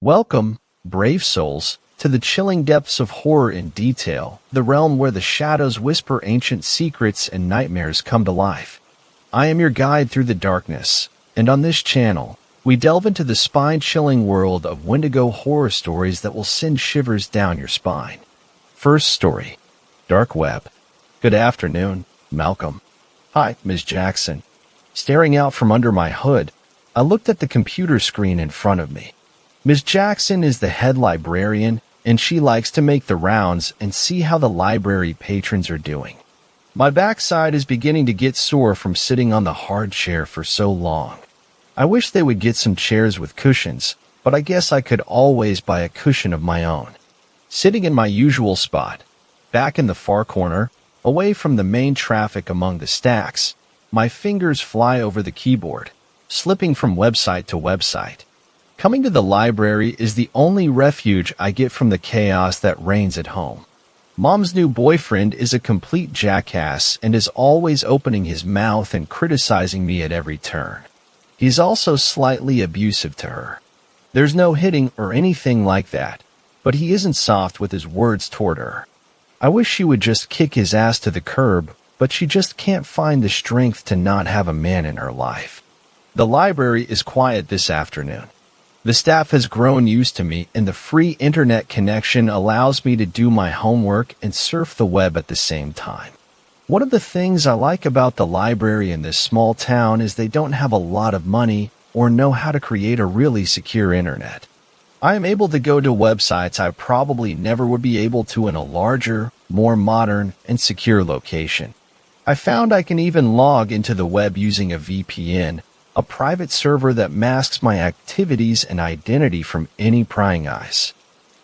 Welcome, brave souls, to the chilling depths of horror in detail, the realm where the shadows whisper ancient secrets and nightmares come to life. I am your guide through the darkness, and on this channel, we delve into the spine-chilling world of Wendigo horror stories that will send shivers down your spine. First story, Dark Web. Good afternoon, Malcolm. Hi, Ms. Jackson. Staring out from under my hood, I looked at the computer screen in front of me. Ms. Jackson is the head librarian, and she likes to make the rounds and see how the library patrons are doing. My backside is beginning to get sore from sitting on the hard chair for so long. I wish they would get some chairs with cushions, but I guess I could always buy a cushion of my own. Sitting in my usual spot, back in the far corner, away from the main traffic among the stacks, my fingers fly over the keyboard, slipping from website to website. Coming to the library is the only refuge I get from the chaos that reigns at home. Mom's new boyfriend is a complete jackass and is always opening his mouth and criticizing me at every turn. He's also slightly abusive to her. There's no hitting or anything like that, but he isn't soft with his words toward her. I wish she would just kick his ass to the curb, but she just can't find the strength to not have a man in her life. The library is quiet this afternoon. The staff has grown used to me, and the free internet connection allows me to do my homework and surf the web at the same time. One of the things I like about the library in this small town is they don't have a lot of money or know how to create a really secure internet. I am able to go to websites I probably never would be able to in a larger, more modern, and secure location. I found I can even log into the web using a VPN, a private server that masks my activities and identity from any prying eyes.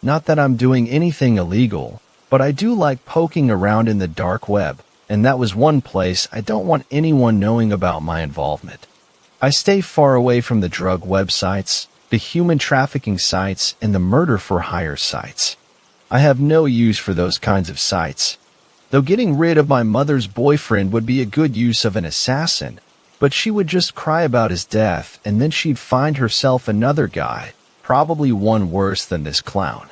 Not that I'm doing anything illegal, but I do like poking around in the dark web, and that was one place I don't want anyone knowing about my involvement. I stay far away from the drug websites, the human trafficking sites, and the murder-for-hire sites. I have no use for those kinds of sites. Though getting rid of my mother's boyfriend would be a good use of an assassin, but she would just cry about his death, and then she'd find herself another guy, probably one worse than this clown.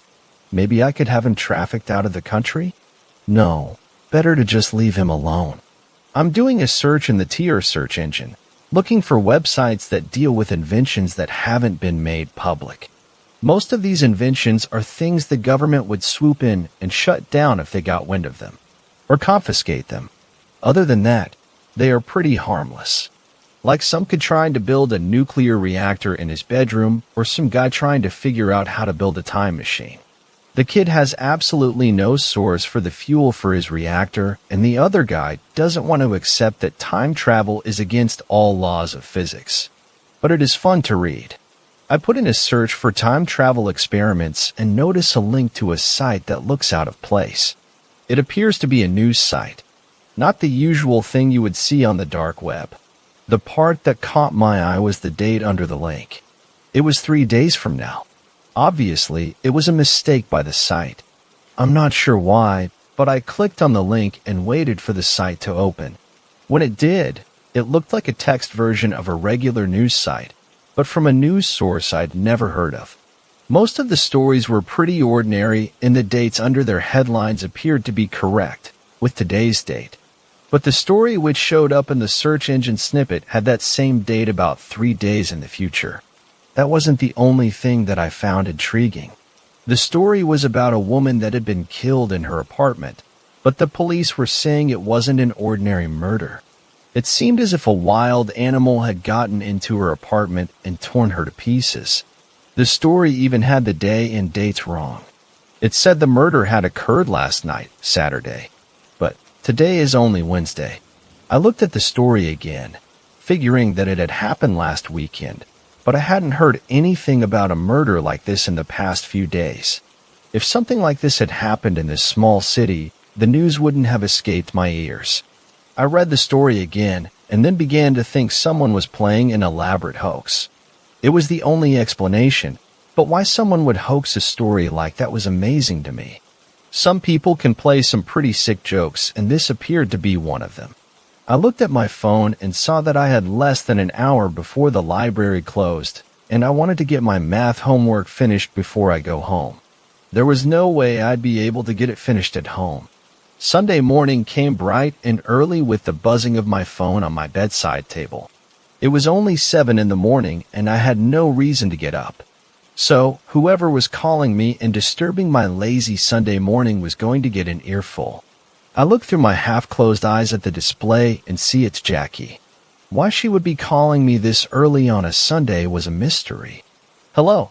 Maybe I could have him trafficked out of the country? No, better to just leave him alone. I'm doing a search in the Tier search engine, looking for websites that deal with inventions that haven't been made public. Most of these inventions are things the government would swoop in and shut down if they got wind of them, or confiscate them. Other than that, they are pretty harmless. Like some kid trying to build a nuclear reactor in his bedroom, or some guy trying to figure out how to build a time machine. The kid has absolutely no source for the fuel for his reactor, and the other guy doesn't want to accept that time travel is against all laws of physics. But it is fun to read. I put in a search for time travel experiments and notice a link to a site that looks out of place. It appears to be a news site, not the usual thing you would see on the dark web. The part that caught my eye was the date under the link. It was 3 days from now. Obviously, it was a mistake by the site. I'm not sure why, but I clicked on the link and waited for the site to open. When it did, it looked like a text version of a regular news site, but from a news source I'd never heard of. Most of the stories were pretty ordinary, and the dates under their headlines appeared to be correct, with today's date. But the story which showed up in the search engine snippet had that same date about 3 days in the future. That wasn't the only thing that I found intriguing. The story was about a woman that had been killed in her apartment, but the police were saying it wasn't an ordinary murder. It seemed as if a wild animal had gotten into her apartment and torn her to pieces. The story even had the day and dates wrong. It said the murder had occurred last night, Saturday. But today is only Wednesday. I looked at the story again, figuring that it had happened last weekend, but I hadn't heard anything about a murder like this in the past few days. If something like this had happened in this small city, the news wouldn't have escaped my ears. I read the story again, and then began to think someone was playing an elaborate hoax. It was the only explanation, but why someone would hoax a story like that was amazing to me. Some people can play some pretty sick jokes, and this appeared to be one of them. I looked at my phone and saw that I had less than an hour before the library closed, and I wanted to get my math homework finished before I go home. There was no way I'd be able to get it finished at home. Sunday morning came bright and early with the buzzing of my phone on my bedside table. It was only 7 in the morning and I had no reason to get up. So, whoever was calling me and disturbing my lazy Sunday morning was going to get an earful. I look through my half-closed eyes at the display and see it's Jackie. Why she would be calling me this early on a Sunday was a mystery. "Hello."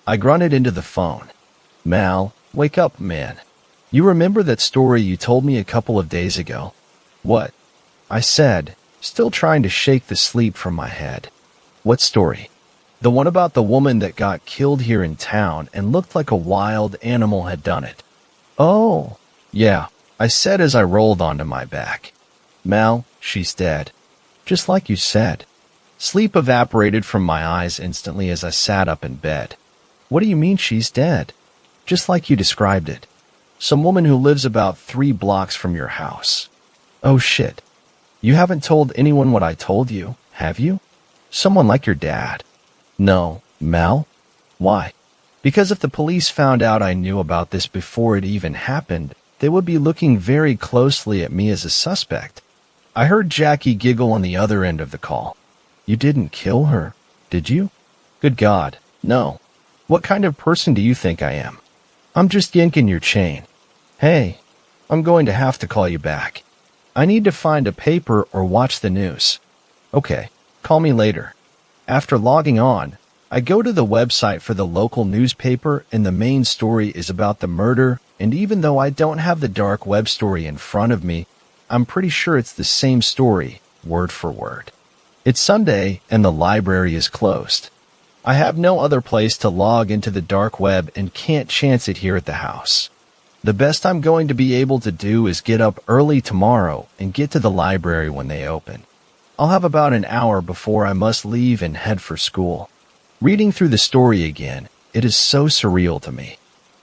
I grunted into the phone. "Mal, wake up, man. You remember that story you told me a couple of days ago?" "What?" I said, still trying to shake the sleep from my head. "What story?" "The one about the woman that got killed here in town and looked like a wild animal had done it." "Oh, yeah," I said as I rolled onto my back. "Mal, she's dead. Just like you said." Sleep evaporated from my eyes instantly as I sat up in bed. "What do you mean she's dead?" "Just like you described it. Some woman who lives about 3 blocks from your house." "Oh shit. You haven't told anyone what I told you, have you? Someone like your dad?" "No, Mal." "Why?" "Because if the police found out I knew about this before it even happened, they would be looking very closely at me as a suspect." I heard Jackie giggle on the other end of the call. "You didn't kill her, did you?" "Good God, no. What kind of person do you think I am? I'm just yanking your chain. Hey, I'm going to have to call you back. I need to find a paper or watch the news." "Okay, call me later." After logging on, I go to the website for the local newspaper and the main story is about the murder, and even though I don't have the dark web story in front of me, I'm pretty sure it's the same story, word for word. It's Sunday and the library is closed. I have no other place to log into the dark web and can't chance it here at the house. The best I'm going to be able to do is get up early tomorrow and get to the library when they open. I'll have about an hour before I must leave and head for school. Reading through the story again, it is so surreal to me.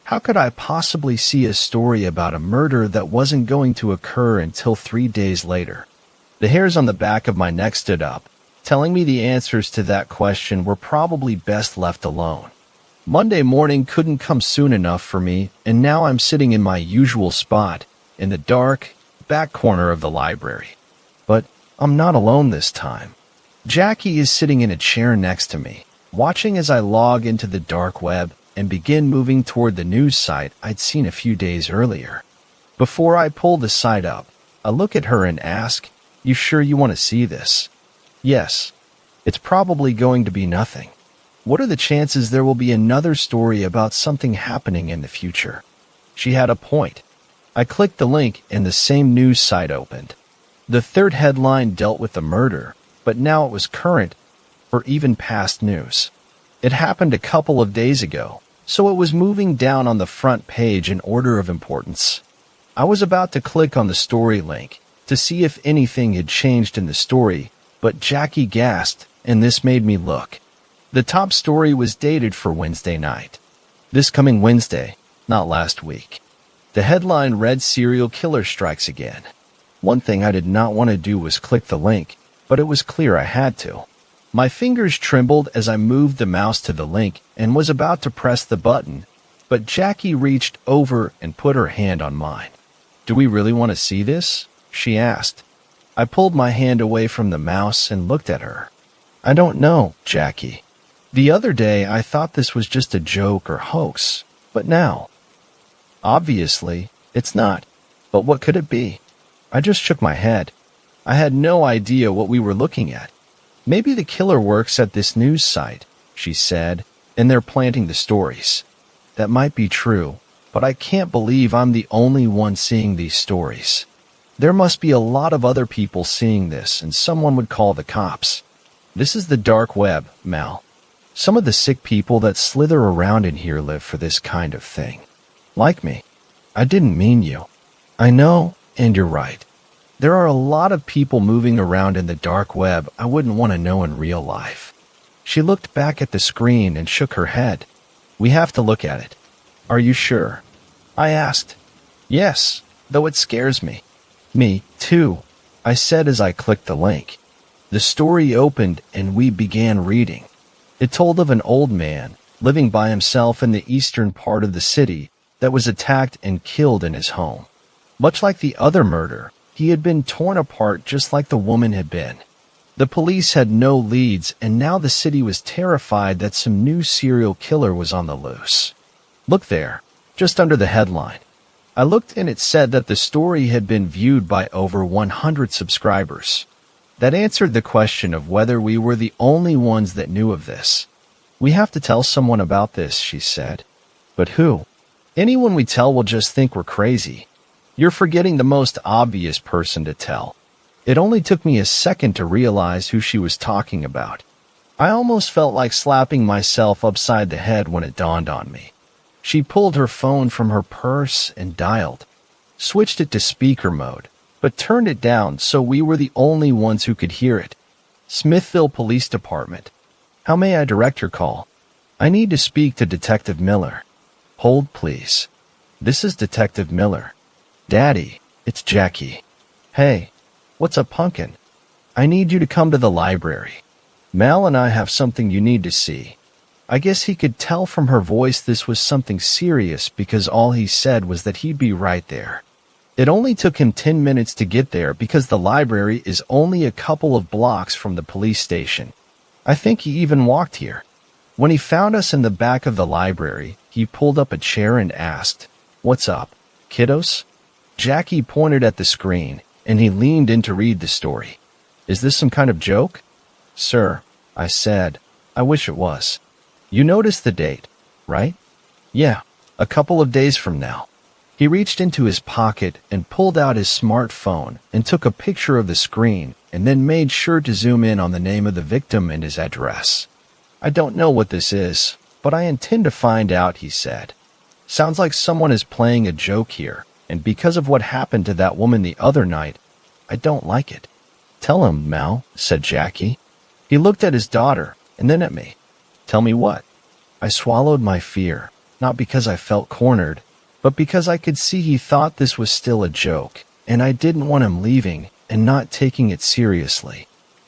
How could I possibly see a story about a murder that wasn't going to occur until 3 days later? The hairs on the back of my neck stood up, telling me the answers to that question were probably best left alone. Monday morning couldn't come soon enough for me, and now I'm sitting in my usual spot, in the dark, back corner of the library. But I'm not alone this time. Jackie is sitting in a chair next to me, watching as I log into the dark web and begin moving toward the news site I'd seen a few days earlier. Before I pull the site up, I look at her and ask, "You sure you want to see this?" "Yes. It's probably going to be nothing. What are the chances there will be another story about something happening in the future?" She had a point. I clicked the link and the same news site opened. The third headline dealt with the murder, but now it was current or even past news. It happened a couple of days ago, so it was moving down on the front page in order of importance. I was about to click on the story link to see if anything had changed in the story, but Jackie gasped, and this made me look. The top story was dated for Wednesday night. This coming Wednesday, not last week. The headline read, "Serial Killer Strikes Again." One thing I did not want to do was click the link, but it was clear I had to. My fingers trembled as I moved the mouse to the link and was about to press the button, but Jackie reached over and put her hand on mine. "Do we really want to see this?" she asked. I pulled my hand away from the mouse and looked at her. "I don't know, Jackie. The other day I thought this was just a joke or hoax, but now, obviously, it's not. But what could it be?" I just shook my head. I had no idea what we were looking at. "Maybe the killer works at this news site," she said, "and they're planting the stories." That might be true, but I can't believe I'm the only one seeing these stories. There must be a lot of other people seeing this, and someone would call the cops. This is the dark web, Mal. Some of the sick people that slither around in here live for this kind of thing. Like me. I didn't mean you. I know, and you're right. There are a lot of people moving around in the dark web I wouldn't want to know in real life. She looked back at the screen and shook her head. "We have to look at it." "Are you sure?" I asked. "Yes, though it scares me." "Me, too," I said as I clicked the link. The story opened and we began reading. It told of an old man living by himself in the eastern part of the city that was attacked and killed in his home. Much like the other murder, he had been torn apart just like the woman had been. The police had no leads, and now the city was terrified that some new serial killer was on the loose. Look there, just under the headline. I looked and it said that the story had been viewed by over 100 subscribers. That answered the question of whether we were the only ones that knew of this. We have to tell someone about this, she said. But who? Anyone we tell will just think we're crazy. You're forgetting the most obvious person to tell. It only took me a second to realize who she was talking about. I almost felt like slapping myself upside the head when it dawned on me. She pulled her phone from her purse and dialed, switched it to speaker mode, but turned it down so we were the only ones who could hear it. Smithville Police Department. How may I direct your call? I need to speak to Detective Miller. Hold, please. This is Detective Miller. Daddy, it's Jackie. Hey, what's up, Pumpkin? I need you to come to the library. Mal and I have something you need to see. I guess he could tell from her voice this was something serious because all he said was that he'd be right there. It only took him 10 minutes to get there because the library is only a couple of blocks from the police station. I think he even walked here. When he found us in the back of the library, he pulled up a chair and asked, "What's up, kiddos?" Jackie pointed at the screen, and he leaned in to read the story. "Is this some kind of joke?" "Sir," I said, "I wish it was. You noticed the date, right?" "Yeah, a couple of days from now." He reached into his pocket and pulled out his smartphone and took a picture of the screen and then made sure to zoom in on the name of the victim and his address. "I don't know what this is, but I intend to find out," he said. "Sounds like someone is playing a joke here, and because of what happened to that woman the other night, I don't like it." "Tell him, Mal," said Jackie. He looked at his daughter and then at me. "Tell me what?" I swallowed my fear, not because I felt cornered, but because I could see he thought this was still a joke, and I didn't want him leaving and not taking it seriously.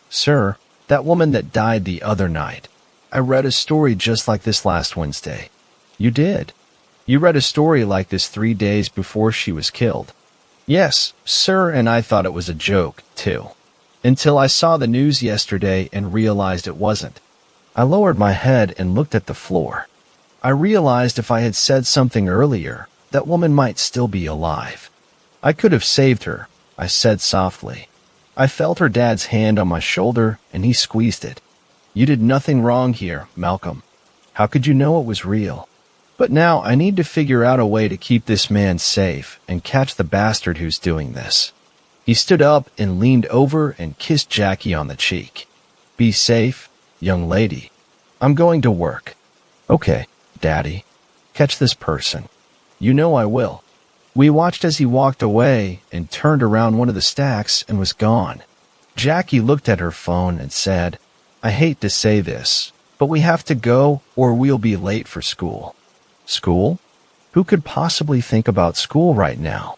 "Sir, that woman that died the other night. I read a story just like this last Wednesday." "You did? You read a story like this 3 days before she was killed?" "Yes, sir, and I thought it was a joke, too. Until I saw the news yesterday and realized it wasn't." I lowered my head and looked at the floor. I realized if I had said something earlier, that woman might still be alive. "I could have saved her," I said softly. I felt her dad's hand on my shoulder, and he squeezed it. "You did nothing wrong here, Malcolm. How could you know it was real? But now I need to figure out a way to keep this man safe and catch the bastard who's doing this." He stood up and leaned over and kissed Jackie on the cheek. "Be safe, young lady. I'm going to work." "Okay, Daddy. Catch this person." "You know I will." We watched as he walked away and turned around one of the stacks and was gone. Jackie looked at her phone and said, "I hate to say this, but we have to go or we'll be late for school." School? Who could possibly think about school right now?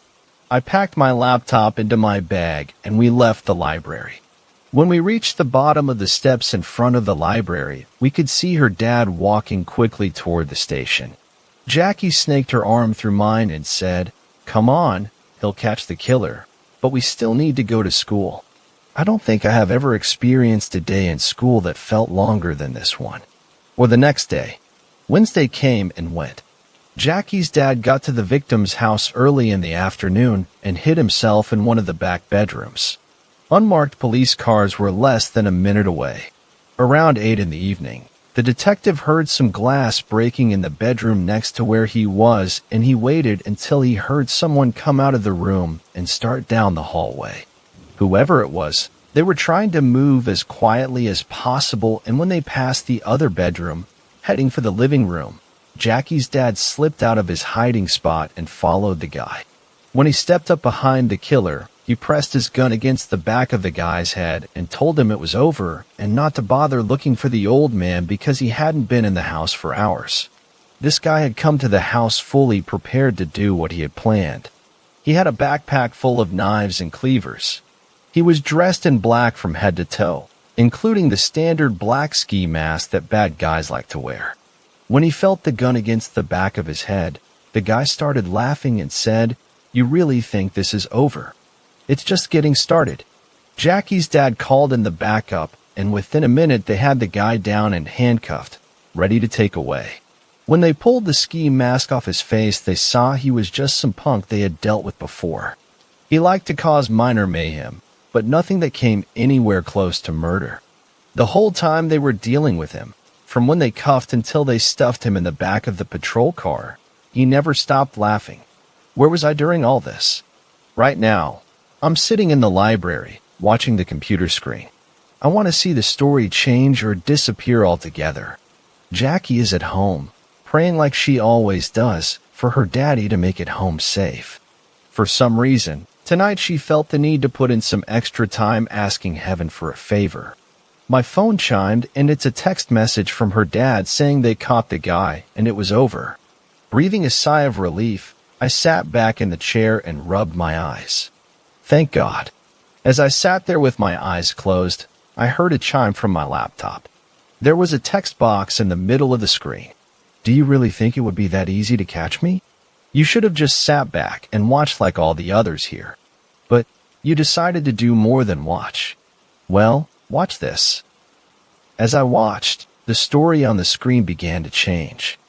I packed my laptop into my bag and we left the library. When we reached the bottom of the steps in front of the library, we could see her dad walking quickly toward the station. Jackie snaked her arm through mine and said, "Come on, he'll catch the killer, but we still need to go to school." I don't think I have ever experienced a day in school that felt longer than this one. Or the next day. Wednesday came and went. Jackie's dad got to the victim's house early in the afternoon and hid himself in one of the back bedrooms. Unmarked police cars were less than a minute away. Around 8 in the evening, the detective heard some glass breaking in the bedroom next to where he was, and he waited until he heard someone come out of the room and start down the hallway. Whoever it was, they were trying to move as quietly as possible, and when they passed the other bedroom, heading for the living room, Jackie's dad slipped out of his hiding spot and followed the guy. When he stepped up behind the killer, he pressed his gun against the back of the guy's head and told him it was over and not to bother looking for the old man because he hadn't been in the house for hours. This guy had come to the house fully prepared to do what he had planned. He had a backpack full of knives and cleavers. He was dressed in black from head to toe, including the standard black ski mask that bad guys like to wear. When he felt the gun against the back of his head, the guy started laughing and said, "You really think this is over? It's just getting started." Jackie's dad called in the backup, and within a minute they had the guy down and handcuffed, ready to take away. When they pulled the ski mask off his face, they saw he was just some punk they had dealt with before. He liked to cause minor mayhem, but nothing that came anywhere close to murder. The whole time they were dealing with him, from when they cuffed until they stuffed him in the back of the patrol car, he never stopped laughing. Where was I during all this? Right now, I'm sitting in the library, watching the computer screen. I want to see the story change or disappear altogether. Jackie is at home, praying like she always does, for her daddy to make it home safe. For some reason, tonight she felt the need to put in some extra time asking heaven for a favor. My phone chimed, and it's a text message from her dad saying they caught the guy and it was over. Breathing a sigh of relief, I sat back in the chair and rubbed my eyes. Thank God. As I sat there with my eyes closed, I heard a chime from my laptop. There was a text box in the middle of the screen. Do you really think it would be that easy to catch me? You should have just sat back and watched like all the others here. But you decided to do more than watch. Well, watch this. As I watched, the story on the screen began to change.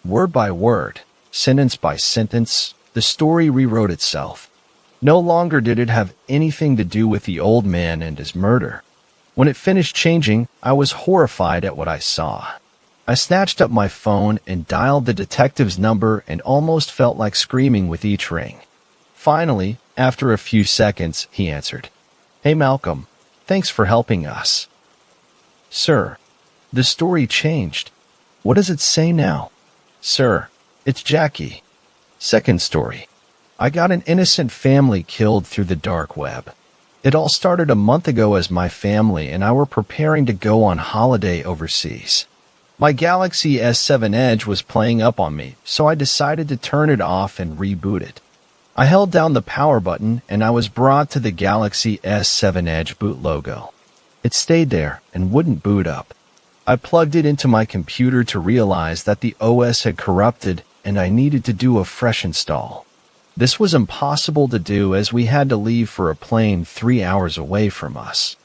Word by word, sentence by sentence, the story rewrote itself. No longer did it have anything to do with the old man and his murder. When it finished changing, I was horrified at what I saw. I snatched up my phone and dialed the detective's number and almost felt like screaming with each ring. Finally, after a few seconds, he answered. Hey Malcolm, thanks for helping us. Sir, the story changed. What does it say now? Sir, it's Jackie. Second story. I got an innocent family killed through the dark web. It all started a month ago as my family and I were preparing to go on holiday overseas. My Galaxy S7 Edge was playing up on me, so I decided to turn it off and reboot it. I held down the power button and I was brought to the Galaxy S7 Edge boot logo. It stayed there and wouldn't boot up. I plugged it into my computer to realize that the OS had corrupted and I needed to do a fresh install. This was impossible to do as we had to leave for a plane 3 hours away from us.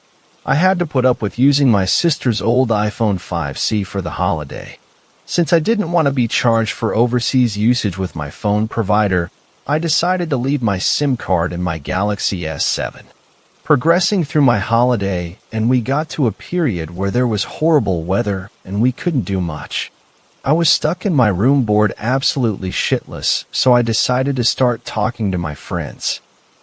I had to put up with using my sister's old iPhone 5C for the holiday. Since I didn't want to be charged for overseas usage with my phone provider, I decided to leave my SIM card in my Galaxy S7. Progressing through my holiday, and we got to a period where there was horrible weather and we couldn't do much. I was stuck in my room bored absolutely shitless, so I decided to start talking to my friends.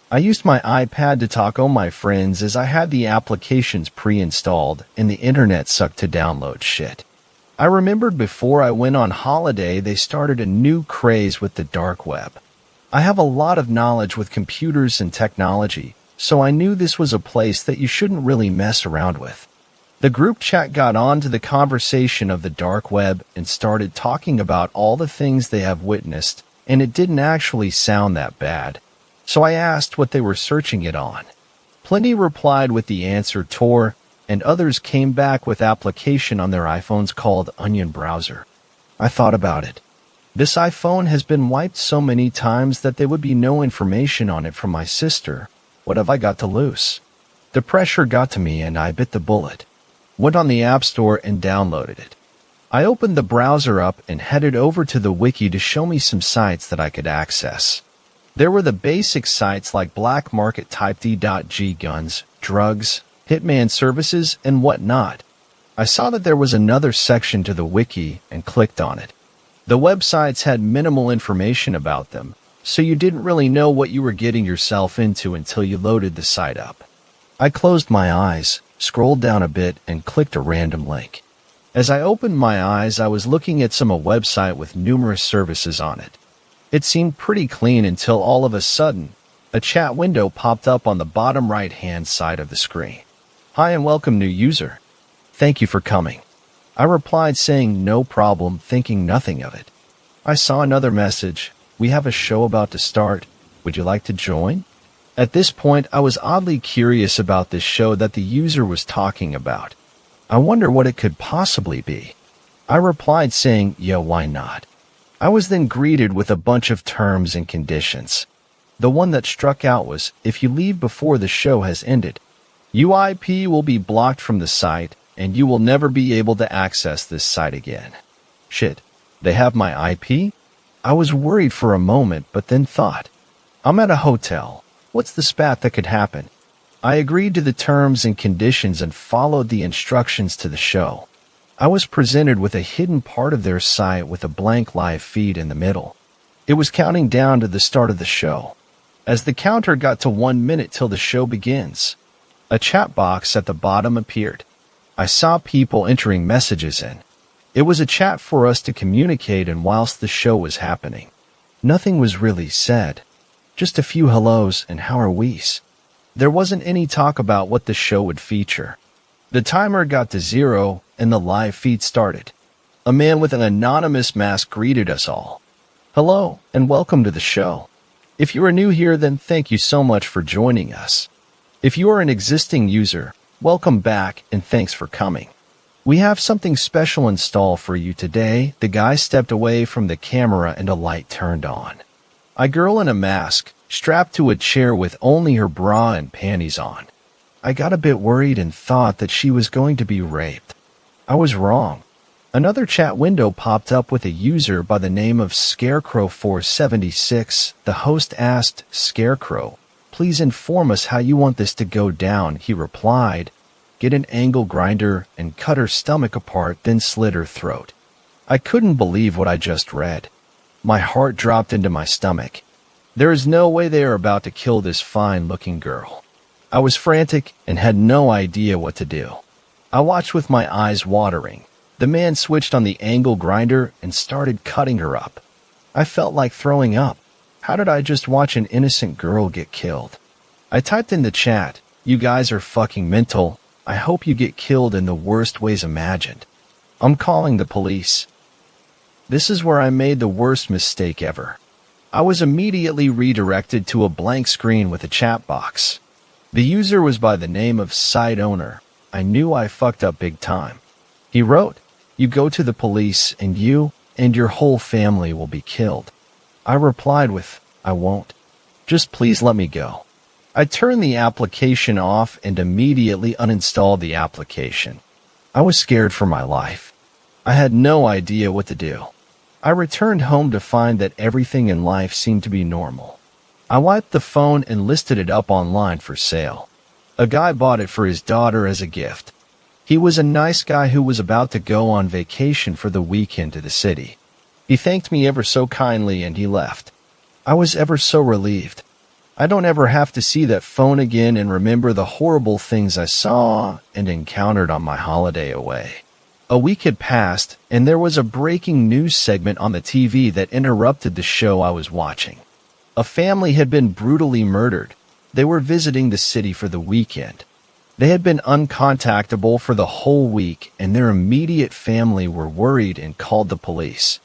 I used my iPad to talk to my friends as I had the applications pre-installed and the internet sucked to download shit. I remembered before I went on holiday they started a new craze with the dark web. I have a lot of knowledge with computers and technology, so I knew this was a place that you shouldn't really mess around with. The group chat got on to the conversation of the dark web and started talking about all the things they have witnessed, and it didn't actually sound that bad. So I asked what they were searching it on. Plenty replied with the answer Tor, and others came back with application on their iPhones called Onion Browser. I thought about it. This iPhone has been wiped so many times that there would be no information on it from my sister. What have I got to lose? The pressure got to me and I bit the bullet. Went on the App Store and downloaded it. I opened the browser up and headed over to the wiki to show me some sites that I could access. There were the basic sites like black market type D.G guns, drugs, hitman services, and whatnot. I saw that there was another section to the wiki and clicked on it. The websites had minimal information about them, so you didn't really know what you were getting yourself into until you loaded the site up. I closed my eyes, scrolled down a bit, and clicked a random link. As I opened my eyes, I was looking at a website with numerous services on it. It seemed pretty clean until all of a sudden, a chat window popped up on the bottom right-hand side of the screen. Hi and welcome, new user. Thank you for coming. I replied saying no problem, thinking nothing of it. I saw another message. We have a show about to start. Would you like to join? At this point, I was oddly curious about this show that the user was talking about. I wonder what it could possibly be. I replied saying, yeah, why not? I was then greeted with a bunch of terms and conditions. The one that struck out was, if you leave before the show has ended, UIP will be blocked from the site and you will never be able to access this site again. Shit, they have my IP? I was worried for a moment, but then thought, I'm at a hotel. What's the spat that could happen? I agreed to the terms and conditions and followed the instructions to the show. I was presented with a hidden part of their site with a blank live feed in the middle. It was counting down to the start of the show. As the counter got to 1 minute till the show begins, a chat box at the bottom appeared. I saw people entering messages in. It was a chat for us to communicate in whilst the show was happening. Nothing was really said. Just a few hellos and how are we's. There wasn't any talk about what the show would feature. The timer got to 0 and the live feed started. A man with an anonymous mask greeted us all. Hello and welcome to the show. If you are new here, then thank you so much for joining us. If you are an existing user, welcome back and thanks for coming. We have something special in store for you today. The guy stepped away from the camera and a light turned on. A girl in a mask, strapped to a chair with only her bra and panties on. I got a bit worried and thought that she was going to be raped. I was wrong. Another chat window popped up with a user by the name of Scarecrow476. The host asked, Scarecrow, please inform us how you want this to go down. He replied, get an angle grinder and cut her stomach apart, then slit her throat. I couldn't believe what I just read. My heart dropped into my stomach. There is no way they are about to kill this fine-looking girl. I was frantic and had no idea what to do. I watched with my eyes watering. The man switched on the angle grinder and started cutting her up. I felt like throwing up. How did I just watch an innocent girl get killed? I typed in the chat, you guys are fucking mental. I hope you get killed in the worst ways imagined. I'm calling the police. This is where I made the worst mistake ever. I was immediately redirected to a blank screen with a chat box. The user was by the name of Site Owner. I knew I fucked up big time. He wrote, you go to the police and you and your whole family will be killed. I replied with, I won't. Just please let me go. I turned the application off and immediately uninstalled the application. I was scared for my life. I had no idea what to do. I returned home to find that everything in life seemed to be normal. I wiped the phone and listed it up online for sale. A guy bought it for his daughter as a gift. He was a nice guy who was about to go on vacation for the weekend to the city. He thanked me ever so kindly and he left. I was ever so relieved. I don't ever have to see that phone again and remember the horrible things I saw and encountered on my holiday away. A week had passed, and there was a breaking news segment on the TV that interrupted the show I was watching. A family had been brutally murdered. They were visiting the city for the weekend. They had been uncontactable for the whole week, and their immediate family were worried and called the police.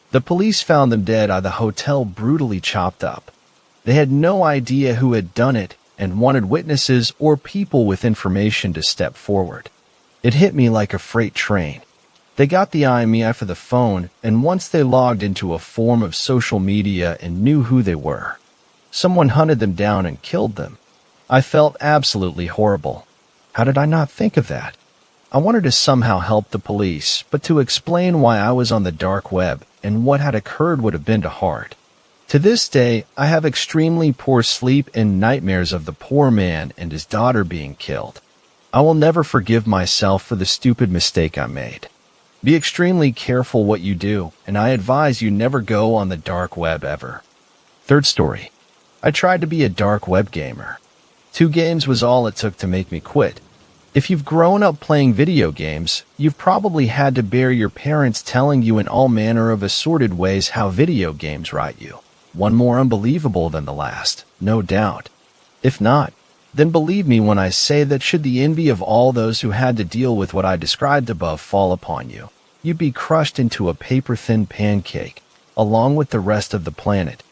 The police found them dead at the hotel, brutally chopped up. They had no idea who had done it and wanted witnesses or people with information to step forward. It hit me like a freight train. They got the IMEI for the phone, and once they logged into a form of social media and knew who they were, someone hunted them down and killed them. I felt absolutely horrible. How did I not think of that? I wanted to somehow help the police, but to explain why I was on the dark web and what had occurred would have been too hard. To this day, I have extremely poor sleep and nightmares of the poor man and his daughter being killed. I will never forgive myself for the stupid mistake I made. Be extremely careful what you do, and I advise you never go on the dark web ever. Third story. I tried to be a dark web gamer. 2 games was all it took to make me quit. If you've grown up playing video games, you've probably had to bear your parents telling you in all manner of assorted ways how video games rot you. One more unbelievable than the last, no doubt. If not, then believe me when I say that should the envy of all those who had to deal with what I described above fall upon you, you'd be crushed into a paper-thin pancake, along with the rest of the planet.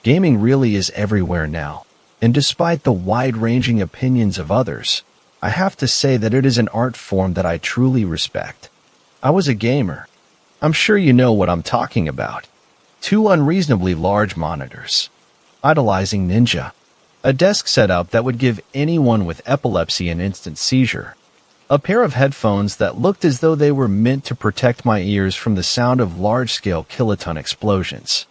Gaming really is everywhere now. And despite the wide-ranging opinions of others, I have to say that it is an art form that I truly respect. I was a gamer. I'm sure you know what I'm talking about. 2 unreasonably large monitors. Idolizing Ninja. A desk setup that would give anyone with epilepsy an instant seizure. A pair of headphones that looked as though they were meant to protect my ears from the sound of large-scale kiloton explosions.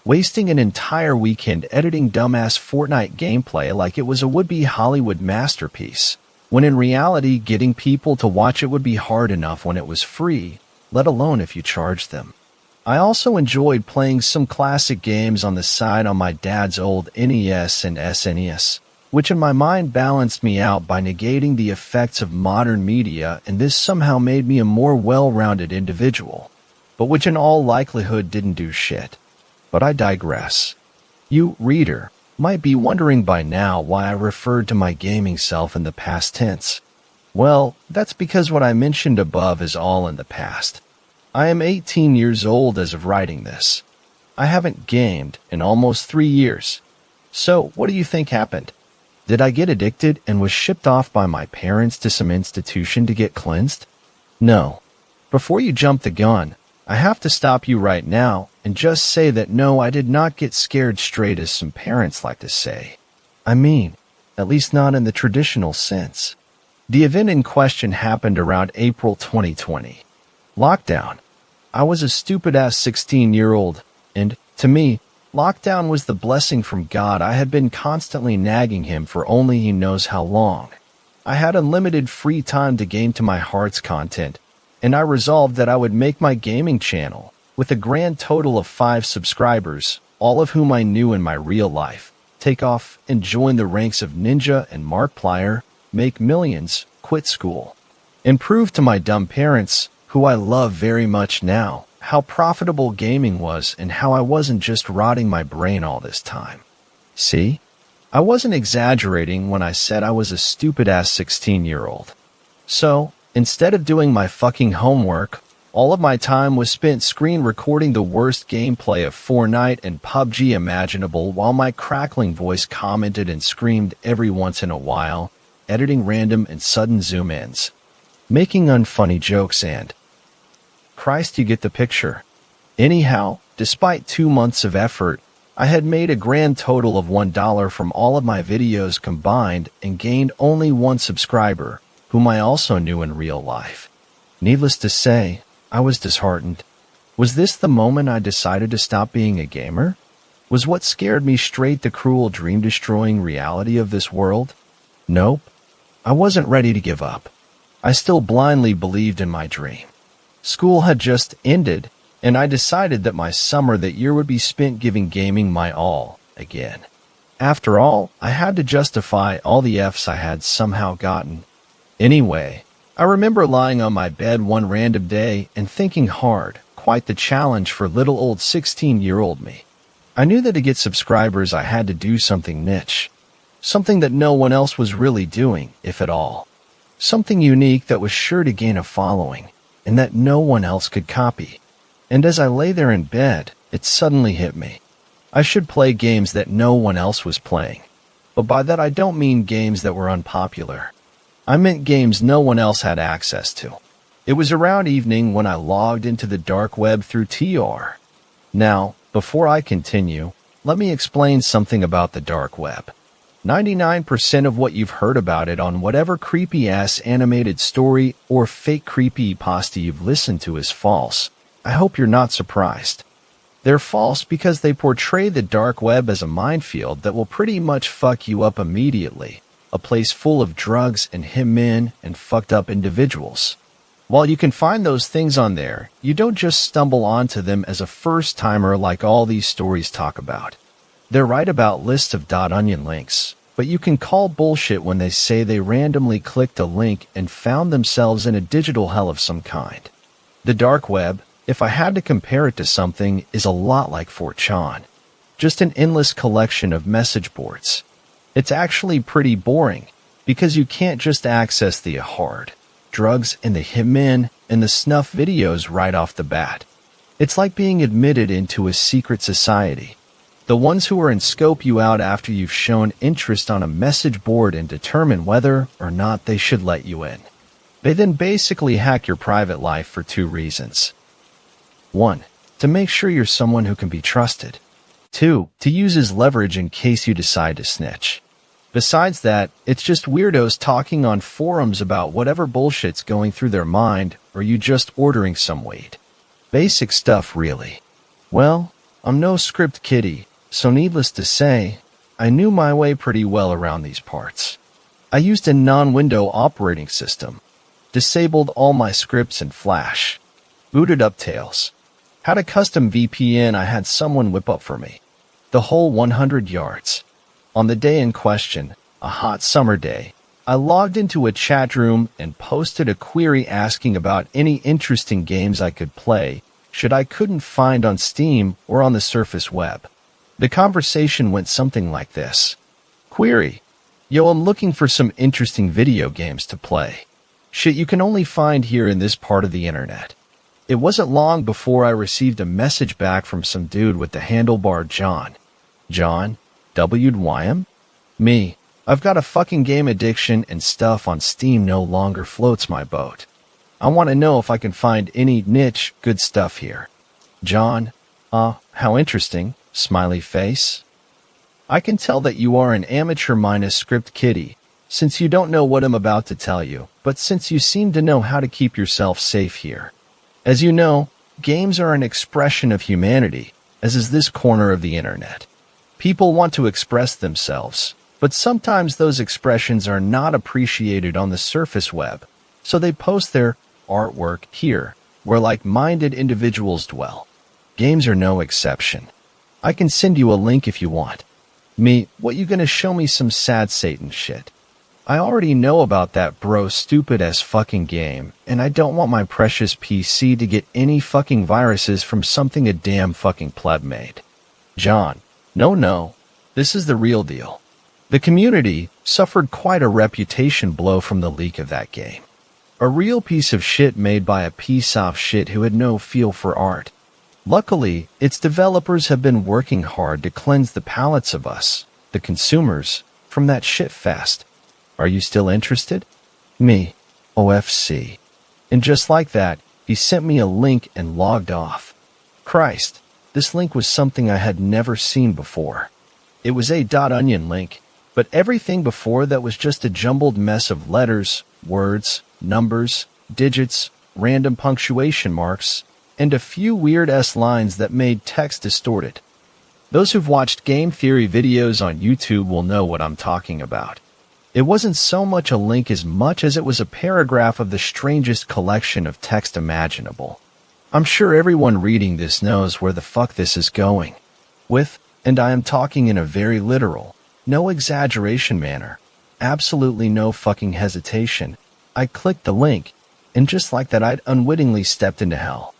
Wasting an entire weekend editing dumbass Fortnite gameplay like it was a would-be Hollywood masterpiece, when in reality getting people to watch it would be hard enough when it was free, let alone if you charged them. I also enjoyed playing some classic games on the side on my dad's old NES and SNES, which in my mind balanced me out by negating the effects of modern media, and this somehow made me a more well-rounded individual, but which in all likelihood didn't do shit. But I digress. You, reader, might be wondering by now why I referred to my gaming self in the past tense. Well, that's because what I mentioned above is all in the past. I am 18 years old as of writing this. I haven't gamed in almost 3 years. So, what do you think happened? Did I get addicted and was shipped off by my parents to some institution to get cleansed? No. Before you jump the gun, I have to stop you right now and just say that no, I did not get scared straight as some parents like to say. I mean, at least not in the traditional sense. The event in question happened around April 2020. Lockdown. I was a stupid-ass 16-year-old, and, to me, lockdown was the blessing from God. I had been constantly nagging him for only he knows how long. I had unlimited free time to game to my heart's content, and I resolved that I would make my gaming channel, with a grand total of 5 subscribers, all of whom I knew in my real life, take off and join the ranks of Ninja and Markiplier, make millions, quit school, and prove to my dumb parents, who I love very much now, how profitable gaming was and how I wasn't just rotting my brain all this time. See? I wasn't exaggerating when I said I was a stupid-ass 16-year-old. So, instead of doing my fucking homework, all of my time was spent screen recording the worst gameplay of Fortnite and PUBG imaginable while my crackling voice commented and screamed every once in a while, editing random and sudden zoom-ins, making unfunny jokes and... Christ, you get the picture. Anyhow, despite 2 months of effort, I had made a grand total of $1 from all of my videos combined and gained only 1 subscriber, whom I also knew in real life. Needless to say, I was disheartened. Was this the moment I decided to stop being a gamer? Was what scared me straight the cruel dream-destroying reality of this world? Nope. I wasn't ready to give up. I still blindly believed in my dream. School had just ended, and I decided that my summer that year would be spent giving gaming my all, again. After all, I had to justify all the Fs I had somehow gotten. Anyway, I remember lying on my bed one random day and thinking hard, quite the challenge for little old 16-year-old me. I knew that to get subscribers I had to do something niche. Something that no one else was really doing, if at all. Something unique that was sure to gain a following, and that no one else could copy. And as I lay there in bed, it suddenly hit me. I should play games that no one else was playing. But by that I don't mean games that were unpopular. I meant games no one else had access to. It was around evening when I logged into the dark web through TR. Now, before I continue, let me explain something about the dark web. 99% of what you've heard about it on whatever creepy-ass animated story or fake creepypasta you've listened to is false. I hope you're not surprised. They're false because they portray the dark web as a minefield that will pretty much fuck you up immediately, a place full of drugs and hitmen and fucked up individuals. While you can find those things on there, you don't just stumble onto them as a first-timer like all these stories talk about. They're right about lists of .onion links, but you can call bullshit when they say they randomly clicked a link and found themselves in a digital hell of some kind. The dark web, if I had to compare it to something, is a lot like 4chan. Just an endless collection of message boards. It's actually pretty boring, because you can't just access the hard drugs and the hitmen and the snuff videos right off the bat. It's like being admitted into a secret society. The ones who are in scope you out after you've shown interest on a message board and determine whether or not they should let you in. They then basically hack your private life for two reasons. 1. To make sure you're someone who can be trusted. 2. To use as leverage in case you decide to snitch. Besides that, it's just weirdos talking on forums about whatever bullshit's going through their mind, or you just ordering some weed. Basic stuff, really. Well, I'm no script kiddie, so needless to say, I knew my way pretty well around these parts. I used a non-window operating system, disabled all my scripts in Flash, booted up Tails, had a custom VPN I had someone whip up for me, the whole 100 yards. On the day in question, a hot summer day, I logged into a chat room and posted a query asking about any interesting games I could play should I couldn't find on Steam or on the surface web. The conversation went something like this. Query. Yo, I'm looking for some interesting video games to play. Shit you can only find here in this part of the internet. It wasn't long before I received a message back from some dude with the handlebar John. John? WYM? Me. I've got a fucking game addiction and stuff on Steam no longer floats my boat. I want to know if I can find any niche good stuff here. John. How interesting. Smiley face. I can tell that you are an amateur minus script kiddie, since you don't know what I'm about to tell you, but since you seem to know how to keep yourself safe here. As you know, games are an expression of humanity, as is this corner of the internet. People want to express themselves, but sometimes those expressions are not appreciated on the surface web, so they post their artwork here, where like-minded individuals dwell. Games are no exception. I can send you a link if you want. Me, what you gonna show me some sad Satan shit? I already know about that stupid-ass fucking game, and I don't want my precious PC to get any fucking viruses from something a damn fucking pleb made. John. No. This is the real deal. The community suffered quite a reputation blow from the leak of that game. A real piece of shit made by a piece of shit who had no feel for art. Luckily, its developers have been working hard to cleanse the palates of us, the consumers, from that shit fest. Are you still interested? Me. OFC. And just like that, he sent me a link and logged off. Christ, this link was something I had never seen before. It was a .onion link, but everything before that was just a jumbled mess of letters, words, numbers, digits, random punctuation marks, and a few weird-ass lines that made text distorted. Those who've watched game theory videos on YouTube will know what I'm talking about. It wasn't so much a link as much as it was a paragraph of the strangest collection of text imaginable. I'm sure everyone reading this knows where the fuck this is going. And I am talking in a very literal, no exaggeration manner, absolutely no fucking hesitation. I clicked the link, and just like that I'd unwittingly stepped into hell.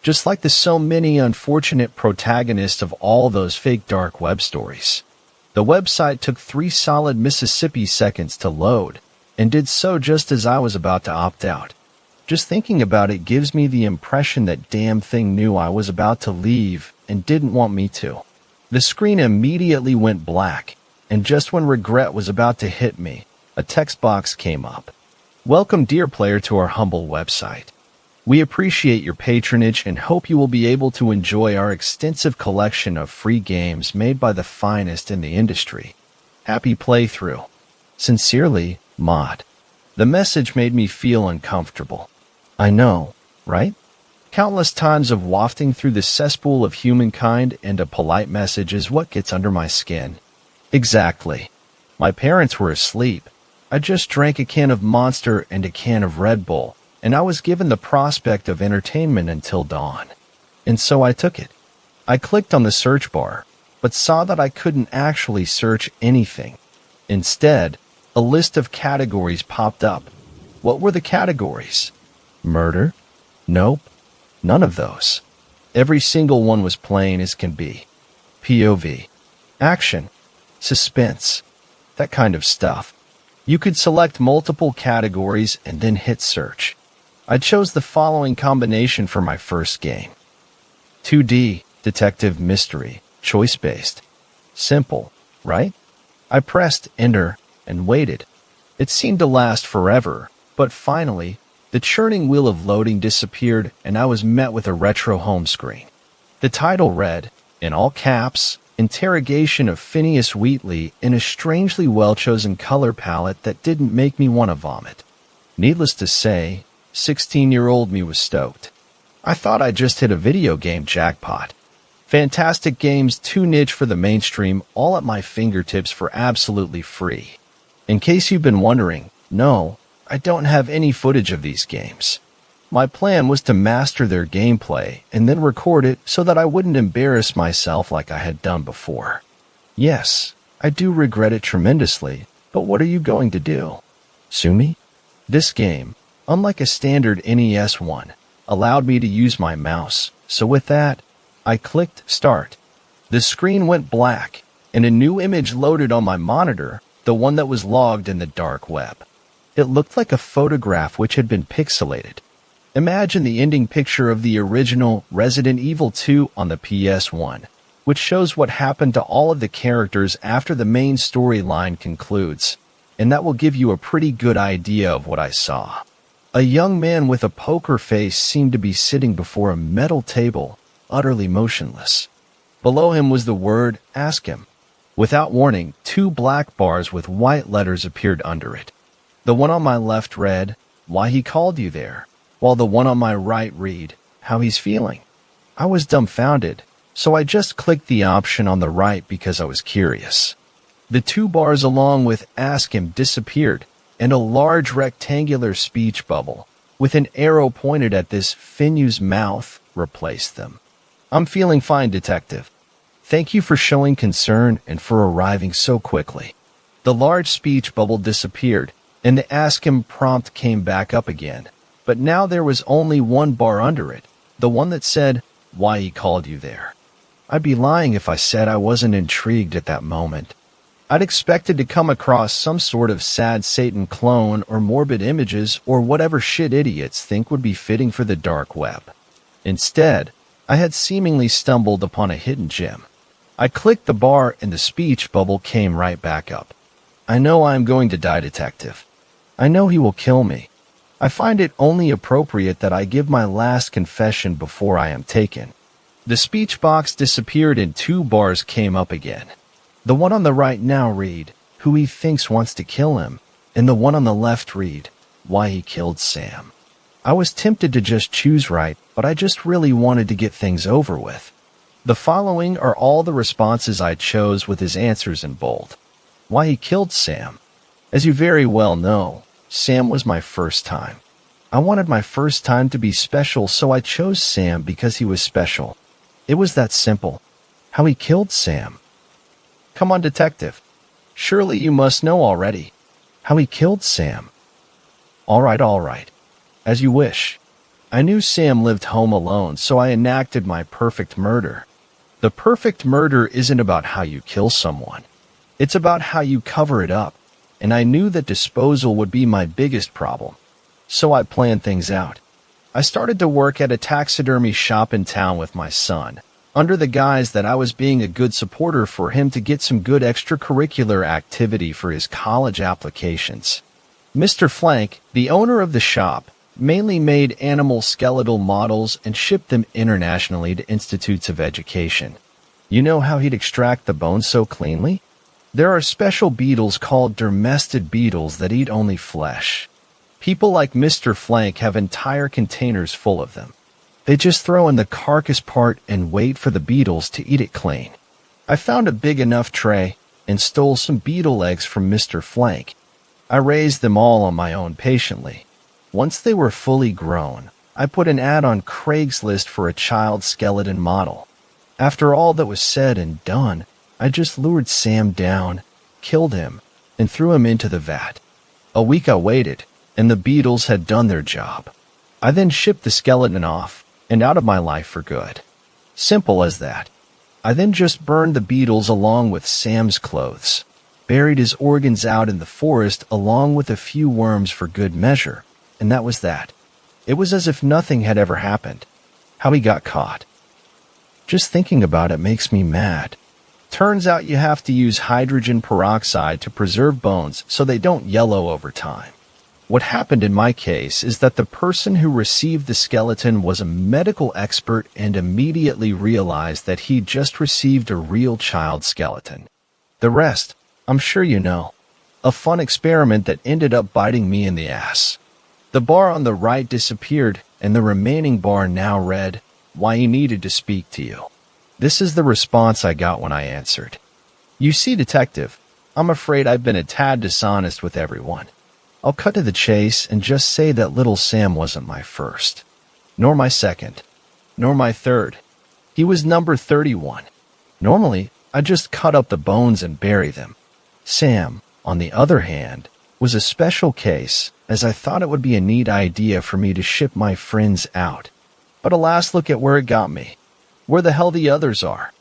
Just like the so many unfortunate protagonists of all those fake dark web stories. The website took 3 solid Mississippi seconds to load, and did so just as I was about to opt out. Just thinking about it gives me the impression that damn thing knew I was about to leave and didn't want me to. The screen immediately went black, and just when regret was about to hit me, a text box came up. Welcome, dear player, to our humble website. We appreciate your patronage and hope you will be able to enjoy our extensive collection of free games made by the finest in the industry. Happy playthrough. Sincerely, Mod. The message made me feel uncomfortable. I know, right? Countless times of wafting through the cesspool of humankind, and a polite message is what gets under my skin. Exactly. My parents were asleep. I just drank a can of Monster and a can of Red Bull, and I was given the prospect of entertainment until dawn. And so I took it. I clicked on the search bar, but saw that I couldn't actually search anything. Instead, a list of categories popped up. What were the categories? Murder? Nope. None of those. Every single one was plain as can be. POV. Action. Suspense. That kind of stuff. You could select multiple categories and then hit search. I chose the following combination for my first game. 2D Detective Mystery. Choice-based. Simple, right? I pressed enter and waited. It seemed to last forever, but finally, the churning wheel of loading disappeared and I was met with a retro home screen. The title read, in all caps, Interrogation of Phineas Wheatley, in a strangely well-chosen color palette that didn't make me want to vomit. Needless to say, 16-year-old me was stoked. I thought I just hit a video game jackpot. Fantastic games too niche for the mainstream, all at my fingertips for absolutely free. In case you've been wondering, no, I don't have any footage of these games. My plan was to master their gameplay and then record it so that I wouldn't embarrass myself like I had done before. Yes, I do regret it tremendously, but what are you going to do? Sue me? This game, unlike a standard NES one, allowed me to use my mouse, so with that, I clicked Start. The screen went black, and a new image loaded on my monitor, the one that was logged in the dark web. It looked like a photograph which had been pixelated. Imagine the ending picture of the original Resident Evil 2 on the PS1, which shows what happened to all of the characters after the main storyline concludes, and that will give you a pretty good idea of what I saw. A young man with a poker face seemed to be sitting before a metal table, utterly motionless. Below him was the word, Ask Him. Without warning, 2 black bars with white letters appeared under it. The one on my left read, Why He Called You There, while the one on my right read, How He's Feeling. I was dumbfounded, so I just clicked the option on the right because I was curious. The 2 bars along with Ask Him disappeared, and a large rectangular speech bubble, with an arrow pointed at this Finu's mouth, replaced them. I'm feeling fine, Detective. Thank you for showing concern and for arriving so quickly. The large speech bubble disappeared, and the Ask Him prompt came back up again, but now there was only 1 bar under it, the one that said, Why He Called You There. I'd be lying if I said I wasn't intrigued at that moment. I'd expected to come across some sort of sad Satan clone or morbid images or whatever shit idiots think would be fitting for the dark web. Instead, I had seemingly stumbled upon a hidden gem. I clicked the bar and the speech bubble came right back up. I know I am going to die, Detective. I know he will kill me. I find it only appropriate that I give my last confession before I am taken. The speech box disappeared and 2 bars came up again. The one on the right now read, Who he thinks wants to kill him, and the one on the left read, Why he killed Sam. I was tempted to just choose right, but I just really wanted to get things over with. The following are all the responses I chose with his answers in bold. Why he killed Sam. As you very well know, Sam was my first time. I wanted my first time to be special, so I chose Sam because he was special. It was that simple. How he killed Sam. Come on, Detective. Surely you must know already. How he killed Sam. All right. As you wish. I knew Sam lived home alone, so I enacted my perfect murder. The perfect murder isn't about how you kill someone. It's about how you cover it up, and I knew that disposal would be my biggest problem. So I planned things out. I started to work at a taxidermy shop in town with my son, under the guise that I was being a good supporter for him to get some good extracurricular activity for his college applications. Mr. Flank, the owner of the shop, mainly made animal skeletal models and shipped them internationally to institutes of education. You know how he'd extract the bones so cleanly? There are special beetles called dermestid beetles that eat only flesh. People like Mr. Flank have entire containers full of them. They just throw in the carcass part and wait for the beetles to eat it clean. I found a big enough tray and stole some beetle eggs from Mr. Flank. I raised them all on my own patiently. Once they were fully grown, I put an ad on Craigslist for a child skeleton model. After all that was said and done, I just lured Sam down, killed him, and threw him into the vat. A week I waited, and the beetles had done their job. I then shipped the skeleton off and out of my life for good. Simple as that. I then just burned the beetles along with Sam's clothes, buried his organs out in the forest along with a few worms for good measure, and that was that. It was as if nothing had ever happened. How he got caught. Just thinking about it makes me mad. Turns out you have to use hydrogen peroxide to preserve bones so they don't yellow over time. What happened in my case is that the person who received the skeleton was a medical expert and immediately realized that he'd just received a real child skeleton. The rest, I'm sure you know. A fun experiment that ended up biting me in the ass. The bar on the right disappeared, and the remaining bar now read, "Why he needed to speak to you." This is the response I got when I answered. "You see, detective, I'm afraid I've been a tad dishonest with everyone. I'll cut to the chase and just say that little Sam wasn't my first, nor my second, nor my third. He was number 31. Normally, I just cut up the bones and bury them. Sam, on the other hand, was a special case, as I thought it would be a neat idea for me to ship my friends out. But alas, look at where it got me. Where the hell the others are.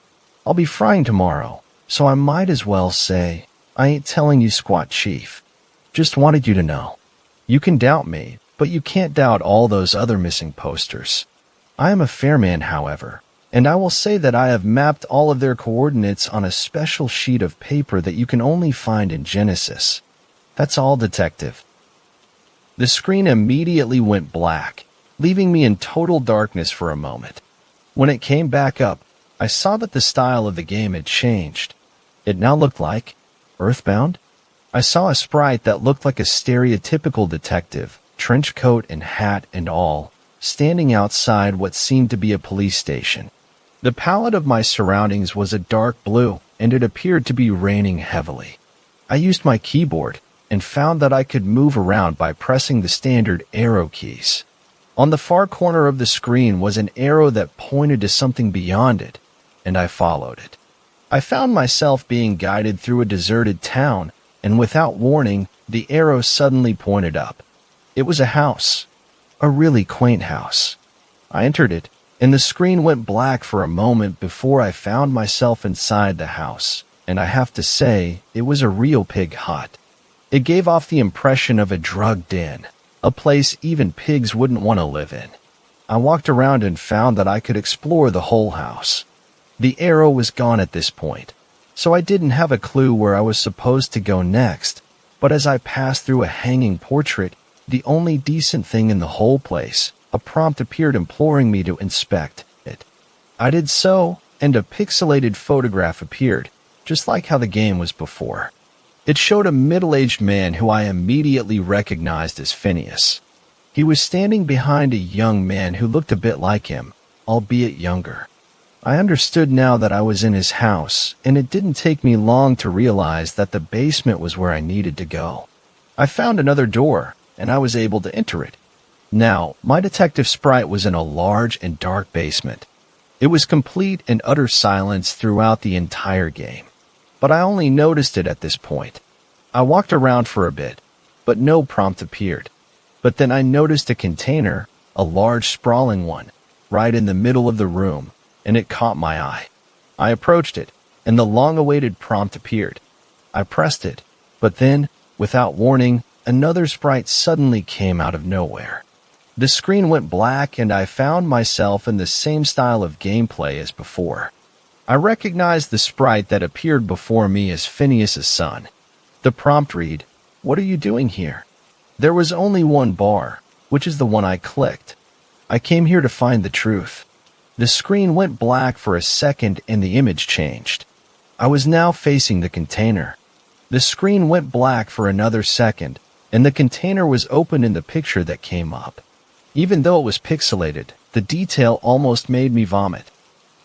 I'll be frying tomorrow, so I might as well say, I ain't telling you squat, Chief. Just wanted you to know. You can doubt me, but you can't doubt all those other missing posters. I am a fair man, however, and I will say that I have mapped all of their coordinates on a special sheet of paper that you can only find in Genesis. That's all, detective." The screen immediately went black, leaving me in total darkness for a moment. When it came back up, I saw that the style of the game had changed. It now looked like Earthbound. I saw a sprite that looked like a stereotypical detective, trench coat and hat and all, standing outside what seemed to be a police station. The palette of my surroundings was a dark blue, and it appeared to be raining heavily. I used my keyboard and found that I could move around by pressing the standard arrow keys. On the far corner of the screen was an arrow that pointed to something beyond it, and I followed it. I found myself being guided through a deserted town, and without warning, the arrow suddenly pointed up. It was a house, a really quaint house. I entered it, and the screen went black for a moment before I found myself inside the house, and I have to say, it was a real pig hut. It gave off the impression of a drug den, a place even pigs wouldn't want to live in. I walked around and found that I could explore the whole house. The arrow was gone at this point, so I didn't have a clue where I was supposed to go next, but as I passed through a hanging portrait, the only decent thing in the whole place, a prompt appeared imploring me to inspect it. I did so, and a pixelated photograph appeared, just like how the game was before. It showed a middle-aged man who I immediately recognized as Phineas. He was standing behind a young man who looked a bit like him, albeit younger. I understood now that I was in his house, and it didn't take me long to realize that the basement was where I needed to go. I found another door, and I was able to enter it. Now, my detective sprite was in a large and dark basement. It was complete and utter silence throughout the entire game, but I only noticed it at this point. I walked around for a bit, but no prompt appeared. But then I noticed a container, a large sprawling one, right in the middle of the room, and it caught my eye. I approached it, and the long-awaited prompt appeared. I pressed it, but then, without warning, another sprite suddenly came out of nowhere. The screen went black, and I found myself in the same style of gameplay as before. I recognized the sprite that appeared before me as Phineas's son. The prompt read, "What are you doing here?" There was only one bar, which is the one I clicked. I came here to find the truth. The screen went black for a second and the image changed. I was now facing the container. The screen went black for another second, and the container was open in the picture that came up. Even though it was pixelated, the detail almost made me vomit.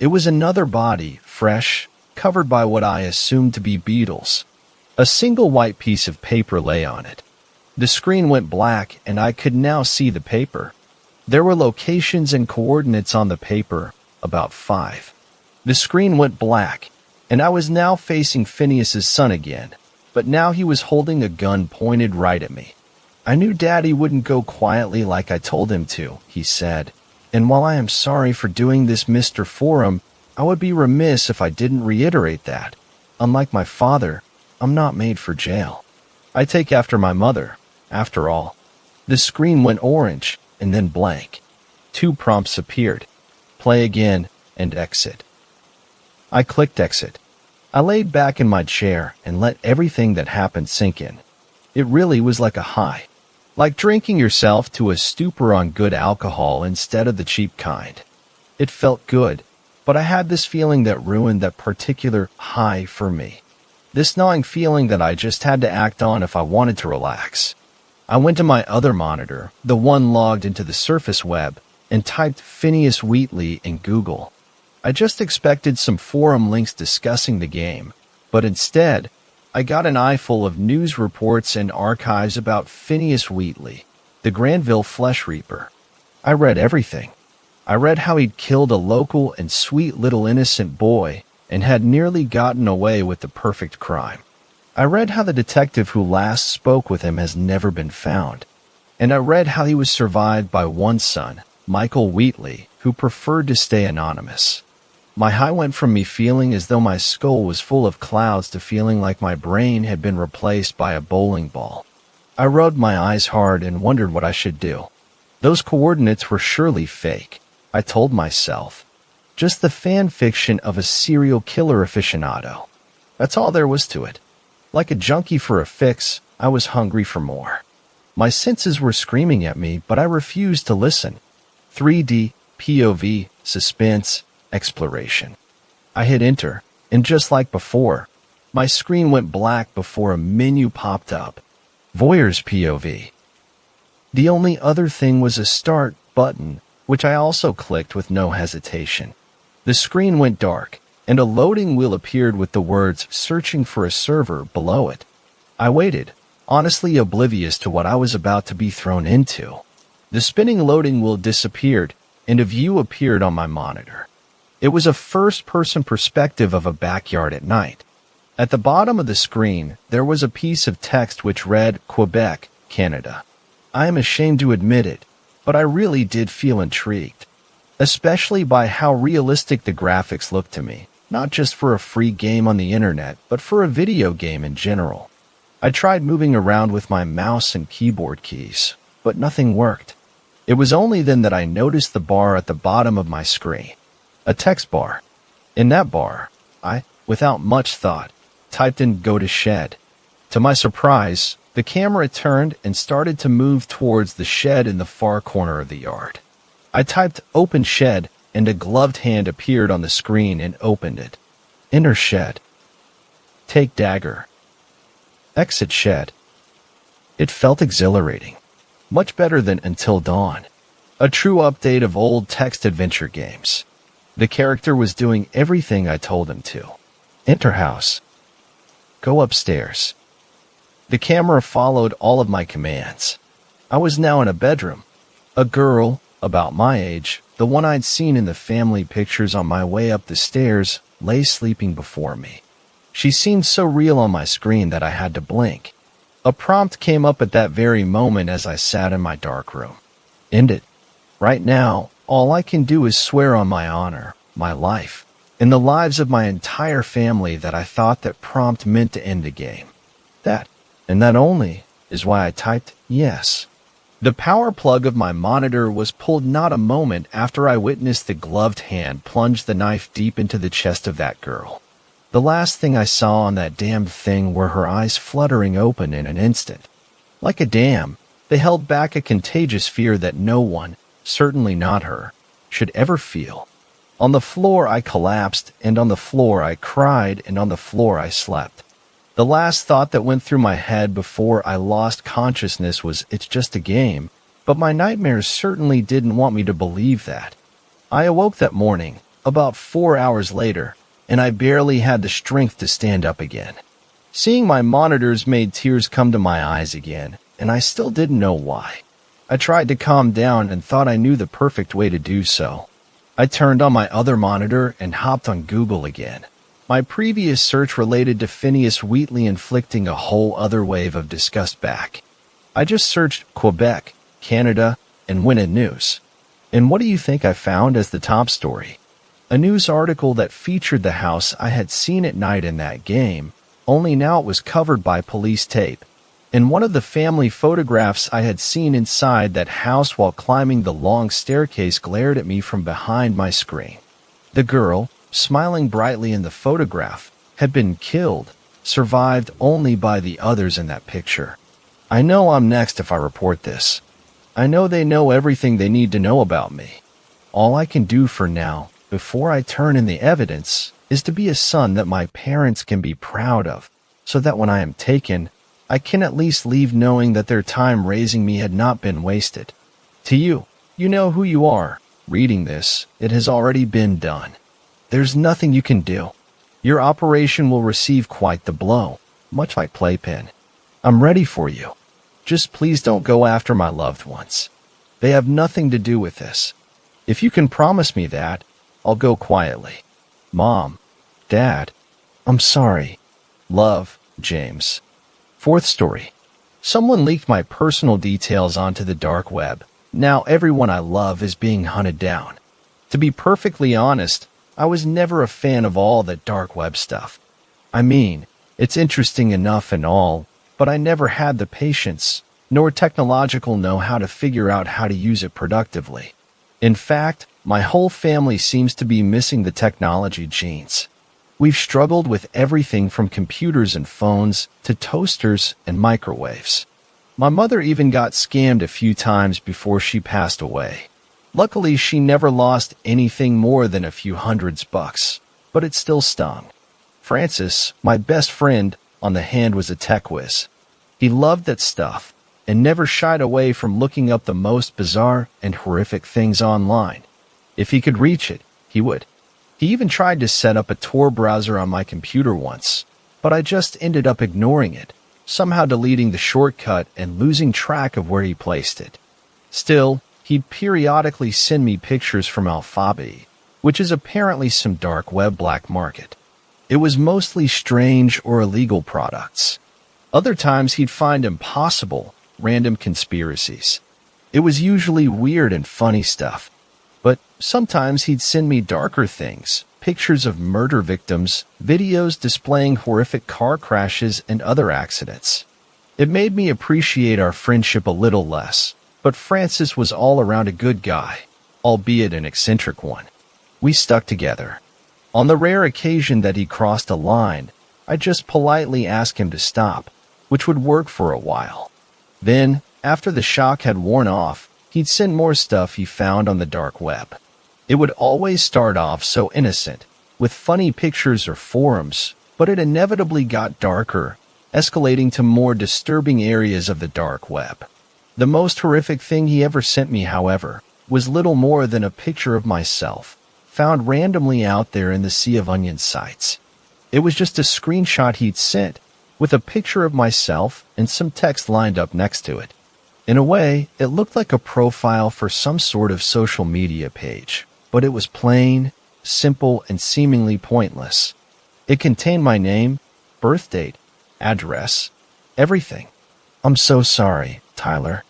It was another body, fresh, covered by what I assumed to be beetles. A single white piece of paper lay on it. The screen went black, and I could now see the paper. There were locations and coordinates on the paper, about 5. The screen went black, and I was now facing Phineas's son again, but now he was holding a gun pointed right at me. "I knew Daddy wouldn't go quietly like I told him to," he said, "and while I am sorry for doing this, Mr. Forum, I would be remiss if I didn't reiterate that. Unlike my father, I'm not made for jail. I take after my mother, after all." The screen went orange, and then blank. 2 prompts appeared: play again and exit. I clicked exit. I laid back in my chair and let everything that happened sink in. It really was like a high. Like drinking yourself to a stupor on good alcohol instead of the cheap kind. It felt good, but I had this feeling that ruined that particular high for me. This gnawing feeling that I just had to act on if I wanted to relax. I went to my other monitor, the one logged into the surface web, and typed Phineas Wheatley in Google. I just expected some forum links discussing the game, but instead, I got an eye full of news reports and archives about Phineas Wheatley, the Granville Flesh Reaper. I read everything. I read how he'd killed a local and sweet little innocent boy and had nearly gotten away with the perfect crime. I read how the detective who last spoke with him has never been found. And I read how he was survived by one son, Michael Wheatley, who preferred to stay anonymous. My high went from me feeling as though my skull was full of clouds to feeling like my brain had been replaced by a bowling ball. I rubbed my eyes hard and wondered what I should do. Those coordinates were surely fake, I told myself. Just the fan fiction of a serial killer aficionado. That's all there was to it. Like a junkie for a fix, I was hungry for more. My senses were screaming at me, but I refused to listen. 3D, POV, suspense, exploration. I hit enter, and just like before, my screen went black before a menu popped up. Voyeur's POV. The only other thing was a start button, which I also clicked with no hesitation. The screen went dark, and a loading wheel appeared with the words "searching for a server" below it. I waited, honestly oblivious to what I was about to be thrown into. The spinning loading wheel disappeared, and a view appeared on my monitor. It was a first-person perspective of a backyard at night. At the bottom of the screen, there was a piece of text which read, "Quebec, Canada." I am ashamed to admit it, but I really did feel intrigued, especially by how realistic the graphics looked to me, not just for a free game on the internet, but for a video game in general. I tried moving around with my mouse and keyboard keys, but nothing worked. It was only then that I noticed the bar at the bottom of my screen. A text bar. In that bar, I, without much thought, typed in "go to shed." To my surprise, the camera turned and started to move towards the shed in the far corner of the yard. I typed "open shed" and a gloved hand appeared on the screen and opened it. Enter shed. Take dagger. Exit shed. It felt exhilarating. Much better than Until Dawn. A true update of old text adventure games. The character was doing everything I told him to. Enter house. Go upstairs. The camera followed all of my commands. I was now in a bedroom. A girl, about my age, the one I'd seen in the family pictures on my way up the stairs, lay sleeping before me. She seemed so real on my screen that I had to blink. A prompt came up at that very moment as I sat in my dark room. End it. Right now, all I can do is swear on my honor, my life, and the lives of my entire family that I thought that prompt meant to end the game. That, and that only, is why I typed yes. The power plug of my monitor was pulled not a moment after I witnessed the gloved hand plunge the knife deep into the chest of that girl. The last thing I saw on that damned thing were her eyes fluttering open in an instant. Like a dam, they held back a contagious fear that no one, certainly not her, should ever feel. On the floor I collapsed, and on the floor I cried, and on the floor I slept. The last thought that went through my head before I lost consciousness was, "It's just a game," but my nightmares certainly didn't want me to believe that. I awoke that morning, about 4 hours later, and I barely had the strength to stand up again. Seeing my monitors made tears come to my eyes again, and I still didn't know why. I tried to calm down and thought I knew the perfect way to do so. I turned on my other monitor and hopped on Google again. My previous search related to Phineas Wheatley inflicting a whole other wave of disgust back. I just searched Quebec, Canada, and went in news. And what do you think I found as the top story? A news article that featured the house I had seen at night in that game, only now it was covered by police tape. In one of the family photographs I had seen inside that house while climbing the long staircase glared at me from behind my screen. The girl, smiling brightly in the photograph, had been killed, survived only by the others in that picture. I know I'm next if I report this. I know they know everything they need to know about me. All I can do for now, before I turn in the evidence, is to be a son that my parents can be proud of, so that when I am taken, I can at least leave knowing that their time raising me had not been wasted. To you, you know who you are. Reading this, it has already been done. There's nothing you can do. Your operation will receive quite the blow, much like Playpen. I'm ready for you. Just please don't go after my loved ones. They have nothing to do with this. If you can promise me that, I'll go quietly. Mom, Dad, I'm sorry. Love, James. Fourth story. Someone leaked my personal details onto the dark web. Now everyone I love is being hunted down. To be perfectly honest, I was never a fan of all that dark web stuff. I mean, it's interesting enough and all, but I never had the patience, nor technological know-how to figure out how to use it productively. In fact, my whole family seems to be missing the technology genes. We've struggled with everything from computers and phones to toasters and microwaves. My mother even got scammed a few times before she passed away. Luckily, she never lost anything more than a few $100s, but it still stung. Francis, my best friend, on the hand was a tech whiz. He loved that stuff and never shied away from looking up the most bizarre and horrific things online. If he could reach it, he would. He even tried to set up a Tor browser on my computer once, but I just ended up ignoring it, somehow deleting the shortcut and losing track of where he placed it. Still, he'd periodically send me pictures from Alphabet, which is apparently some dark web black market. It was mostly strange or illegal products. Other times he'd find impossible, random conspiracies. It was usually weird and funny stuff. But sometimes he'd send me darker things, pictures of murder victims, videos displaying horrific car crashes and other accidents. It made me appreciate our friendship a little less, but Francis was all around a good guy, albeit an eccentric one. We stuck together. On the rare occasion that he crossed a line, I just politely asked him to stop, which would work for a while. Then, after the shock had worn off, he'd send more stuff he found on the dark web. It would always start off so innocent, with funny pictures or forums, but it inevitably got darker, escalating to more disturbing areas of the dark web. The most horrific thing he ever sent me, however, was little more than a picture of myself, found randomly out there in the sea of onion sites. It was just a screenshot he'd sent, with a picture of myself and some text lined up next to it. In a way, it looked like a profile for some sort of social media page, but it was plain, simple, and seemingly pointless. It contained my name, birth date, address, everything. I'm so sorry, Tyler.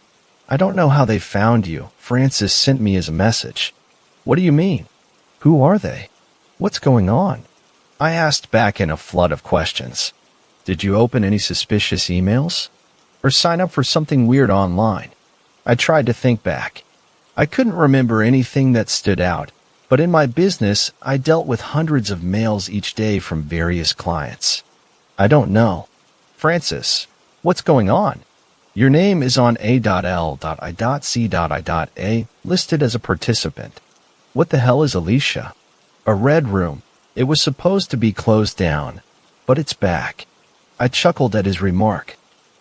I don't know how they found you. Francis sent me as a message. What do you mean? Who are they? What's going on? I asked back in a flood of questions. Did you open any suspicious emails? Or sign up for something weird online? I tried to think back. I couldn't remember anything that stood out, but in my business, I dealt with hundreds of mails each day from various clients. I don't know. Francis, what's going on? Your name is on A.L.I.C.I.A listed as a participant. What the hell is Alicia? A red room. It was supposed to be closed down, but it's back. I chuckled at his remark.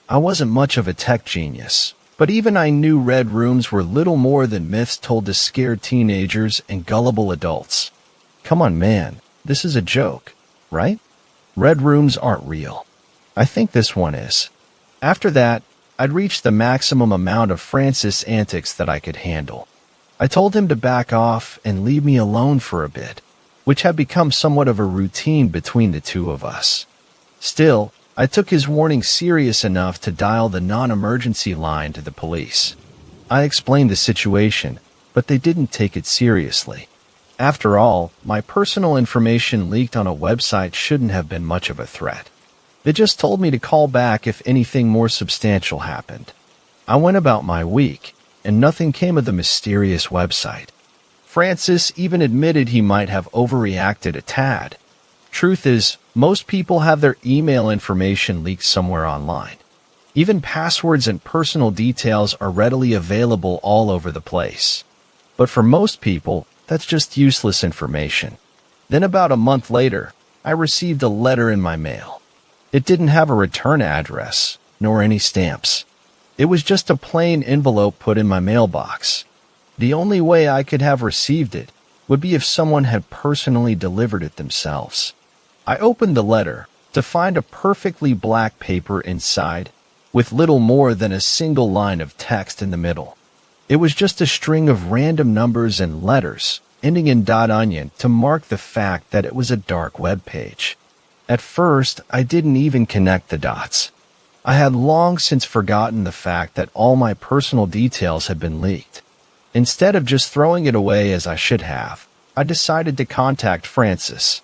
I wasn't much of a tech genius, but even I knew red rooms were little more than myths told to scare teenagers and gullible adults. Come on, man, this is a joke, right? Red rooms aren't real. I think this one is. After that, I'd reached the maximum amount of Francis antics that I could handle. I told him to back off and leave me alone for a bit, which had become somewhat of a routine between the two of us. Still, I took his warning serious enough to dial the non-emergency line to the police. I explained the situation, but they didn't take it seriously. After all, my personal information leaked on a website shouldn't have been much of a threat. They just told me to call back if anything more substantial happened. I went about my week, and nothing came of the mysterious website. Francis even admitted he might have overreacted a tad. Truth is, most people have their email information leaked somewhere online. Even passwords and personal details are readily available all over the place. But for most people, that's just useless information. Then about a month later, I received a letter in my mail. It didn't have a return address, nor any stamps. It was just a plain envelope put in my mailbox. The only way I could have received it would be if someone had personally delivered it themselves. I opened the letter to find a perfectly black paper inside, with little more than a single line of text in the middle. It was just a string of random numbers and letters, ending in .onion to mark the fact that it was a dark web page. At first, I didn't even connect the dots. I had long since forgotten the fact that all my personal details had been leaked. Instead of just throwing it away as I should have, I decided to contact Francis.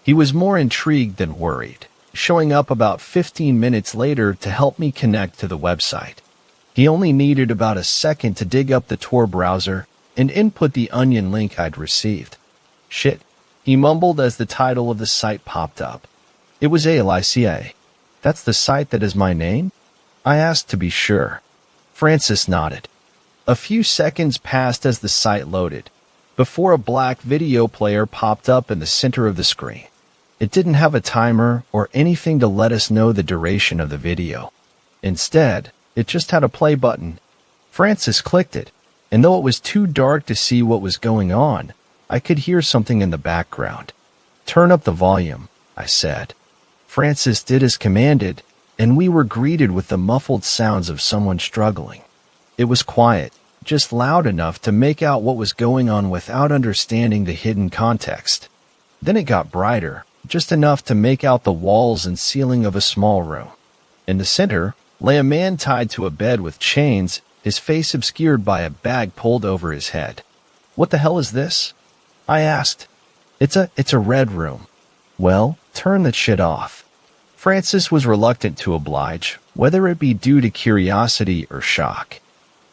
He was more intrigued than worried, showing up about 15 minutes later to help me connect to the website. He only needed about a second to dig up the Tor browser and input the Onion link I'd received. "Shit," he mumbled as the title of the site popped up. It was ALICA. "That's the site that is my name?" I asked to be sure. Francis nodded. A few seconds passed as the site loaded, before a black video player popped up in the center of the screen. It didn't have a timer or anything to let us know the duration of the video. Instead, it just had a play button. Francis clicked it, and though it was too dark to see what was going on, I could hear something in the background. "Turn up the volume," I said. Francis did as commanded, and we were greeted with the muffled sounds of someone struggling. It was quiet, just loud enough to make out what was going on without understanding the hidden context. Then it got brighter, just enough to make out the walls and ceiling of a small room. In the center lay a man tied to a bed with chains, his face obscured by a bag pulled over his head. "What the hell is this?" I asked. It's a red room." "Well, turn that shit off." Francis was reluctant to oblige, whether it be due to curiosity or shock.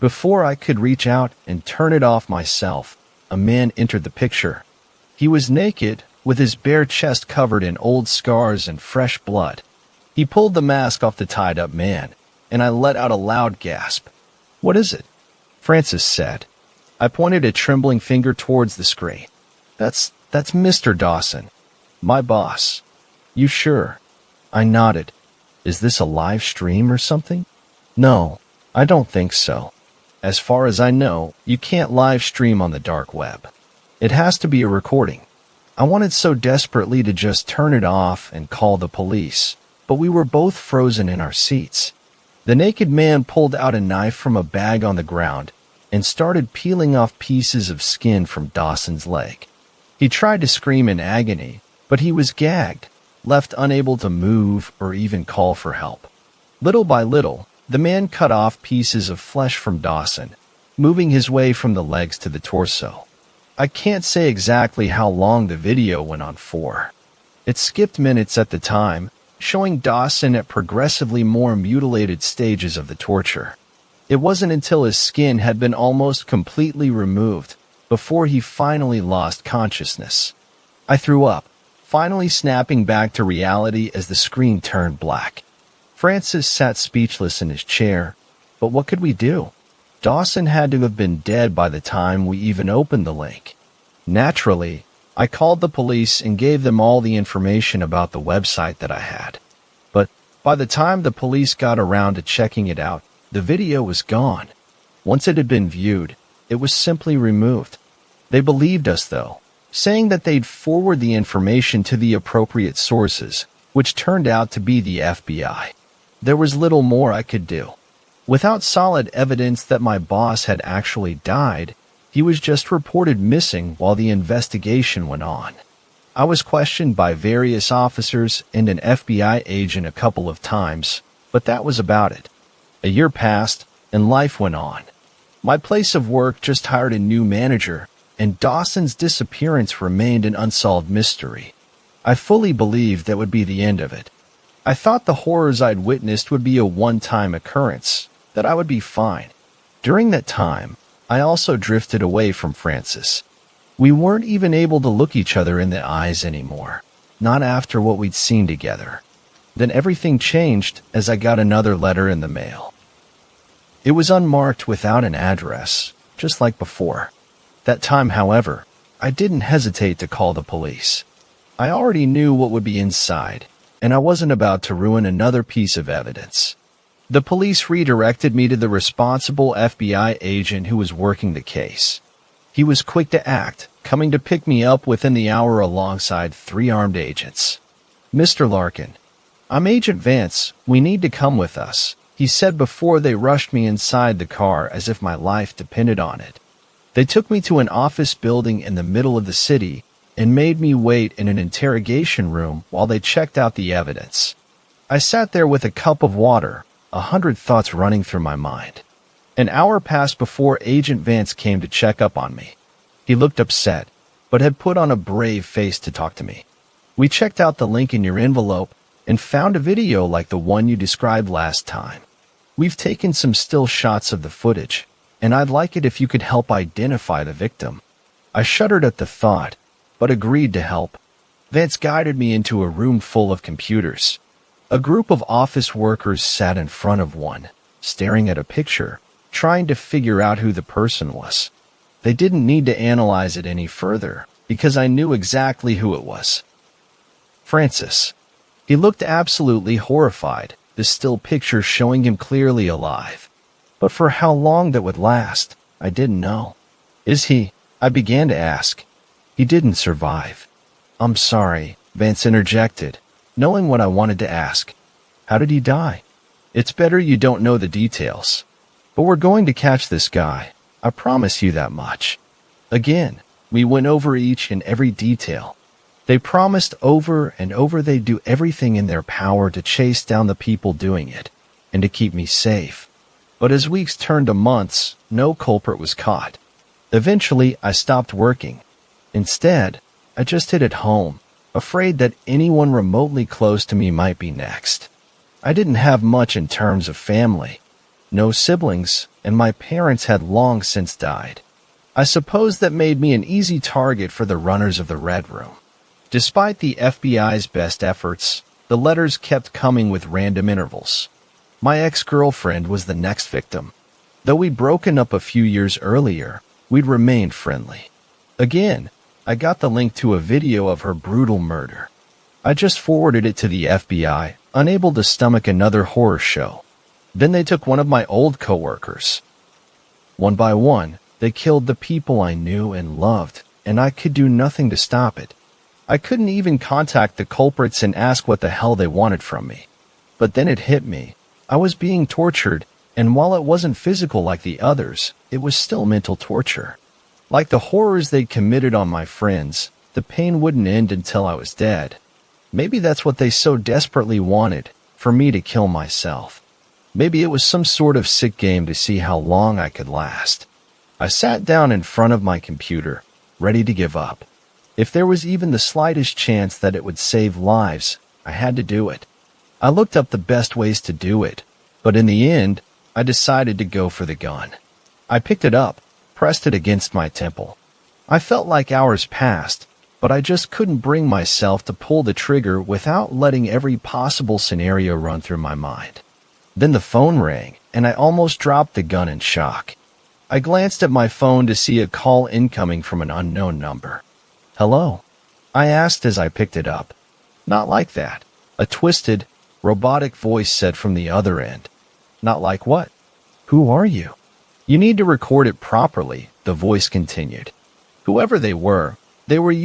Before I could reach out and turn it off myself, a man entered the picture. He was naked, with his bare chest covered in old scars and fresh blood. He pulled the mask off the tied-up man, and I let out a loud gasp. "What is it?" Francis said. I pointed a trembling finger towards the screen. That's Mr. Dawson, my boss." "You sure?" I nodded. "Is this a live stream or something?" "No, I don't think so. As far as I know, you can't live stream on the dark web. It has to be a recording." I wanted so desperately to just turn it off and call the police, but we were both frozen in our seats. The naked man pulled out a knife from a bag on the ground and started peeling off pieces of skin from Dawson's leg. He tried to scream in agony, but he was gagged, left unable to move or even call for help. Little by little, the man cut off pieces of flesh from Dawson, moving his way from the legs to the torso. I can't say exactly how long the video went on for. It skipped minutes at the time, showing Dawson at progressively more mutilated stages of the torture. It wasn't until his skin had been almost completely removed before he finally lost consciousness. I threw up, finally snapping back to reality as the screen turned black. Francis sat speechless in his chair, but what could we do? Dawson had to have been dead by the time we even opened the link. Naturally, I called the police and gave them all the information about the website that I had. But by the time the police got around to checking it out, the video was gone. Once it had been viewed, it was simply removed. They believed us, though, saying that they'd forward the information to the appropriate sources, which turned out to be the FBI. There was little more I could do. Without solid evidence that my boss had actually died, he was just reported missing while the investigation went on. I was questioned by various officers and an FBI agent a couple of times, but that was about it. A year passed, and life went on. My place of work just hired a new manager, and Dawson's disappearance remained an unsolved mystery. I fully believed that would be the end of it. I thought the horrors I'd witnessed would be a one-time occurrence, that I would be fine. During that time, I also drifted away from Francis. We weren't even able to look each other in the eyes anymore, not after what we'd seen together. Then everything changed as I got another letter in the mail. It was unmarked without an address, just like before. That time, however, I didn't hesitate to call the police. I already knew what would be inside, and I wasn't about to ruin another piece of evidence. The police redirected me to the responsible FBI agent who was working the case. He was quick to act, coming to pick me up within the hour alongside 3 armed agents. "Mr. Larkin, I'm Agent Vance. We need to come with us," he said before they rushed me inside the car as if my life depended on it. They took me to an office building in the middle of the city and made me wait in an interrogation room while they checked out the evidence. I sat there with a cup of water, 100 thoughts running through my mind. An hour passed before Agent Vance came to check up on me. He looked upset, but had put on a brave face to talk to me. "We checked out the link in your envelope and found a video like the one you described last time. We've taken some still shots of the footage, and I'd like it if you could help identify the victim." I shuddered at the thought, but agreed to help. Vance guided me into a room full of computers. A group of office workers sat in front of one, staring at a picture, trying to figure out who the person was. They didn't need to analyze it any further, because I knew exactly who it was. Francis. He looked absolutely horrified, the still picture showing him clearly alive. But for how long that would last, I didn't know. "Is he?" I began to ask. "He didn't survive." "I'm sorry," Vance interjected, knowing what I wanted to ask. "How did he die?" "It's better you don't know the details. But we're going to catch this guy. I promise you that much." Again, we went over each and every detail. They promised over and over they'd do everything in their power to chase down the people doing it, and to keep me safe. But as weeks turned to months, no culprit was caught. Eventually, I stopped working. Instead, I just hid at home, afraid that anyone remotely close to me might be next. I didn't have much in terms of family. No siblings, and my parents had long since died. I suppose that made me an easy target for the runners of the Red Room. Despite the FBI's best efforts, the letters kept coming with random intervals. My ex-girlfriend was the next victim. Though we'd broken up a few years earlier, we'd remained friendly. Again, I got the link to a video of her brutal murder. I just forwarded it to the FBI, unable to stomach another horror show. Then they took one of my old coworkers. One by one, they killed the people I knew and loved, and I could do nothing to stop it. I couldn't even contact the culprits and ask what the hell they wanted from me. But then it hit me. I was being tortured, and while it wasn't physical like the others, it was still mental torture. Like the horrors they'd committed on my friends, the pain wouldn't end until I was dead. Maybe that's what they so desperately wanted, for me to kill myself. Maybe it was some sort of sick game to see how long I could last. I sat down in front of my computer, ready to give up. If there was even the slightest chance that it would save lives, I had to do it. I looked up the best ways to do it, but in the end, I decided to go for the gun. I picked it up, pressed it against my temple. I felt like hours passed, but I just couldn't bring myself to pull the trigger without letting every possible scenario run through my mind. Then the phone rang, and I almost dropped the gun in shock. I glanced at my phone to see a call incoming from an unknown number. "Hello?" I asked as I picked it up. "Not like that," a twisted, robotic voice said from the other end. "Not like what? Who are you?" "You need to record it properly," the voice continued. Whoever they were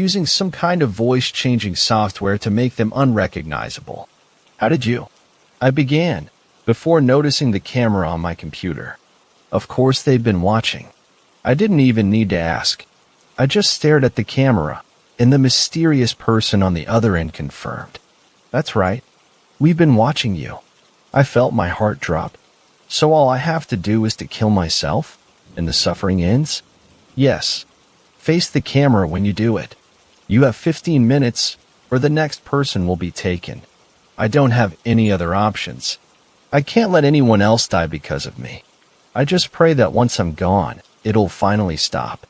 using some kind of voice-changing software to make them unrecognizable. "How did you?" I began, before noticing the camera on my computer. Of course they'd been watching. I didn't even need to ask. I just stared at the camera, and the mysterious person on the other end confirmed. "That's right. We've been watching you." I felt my heart drop. "So all I have to do is to kill myself, and the suffering ends?" "Yes. Face the camera when you do it. You have 15 minutes, or the next person will be taken. I don't have any other options. I can't let anyone else die because of me. I just pray that once I'm gone, it'll finally stop."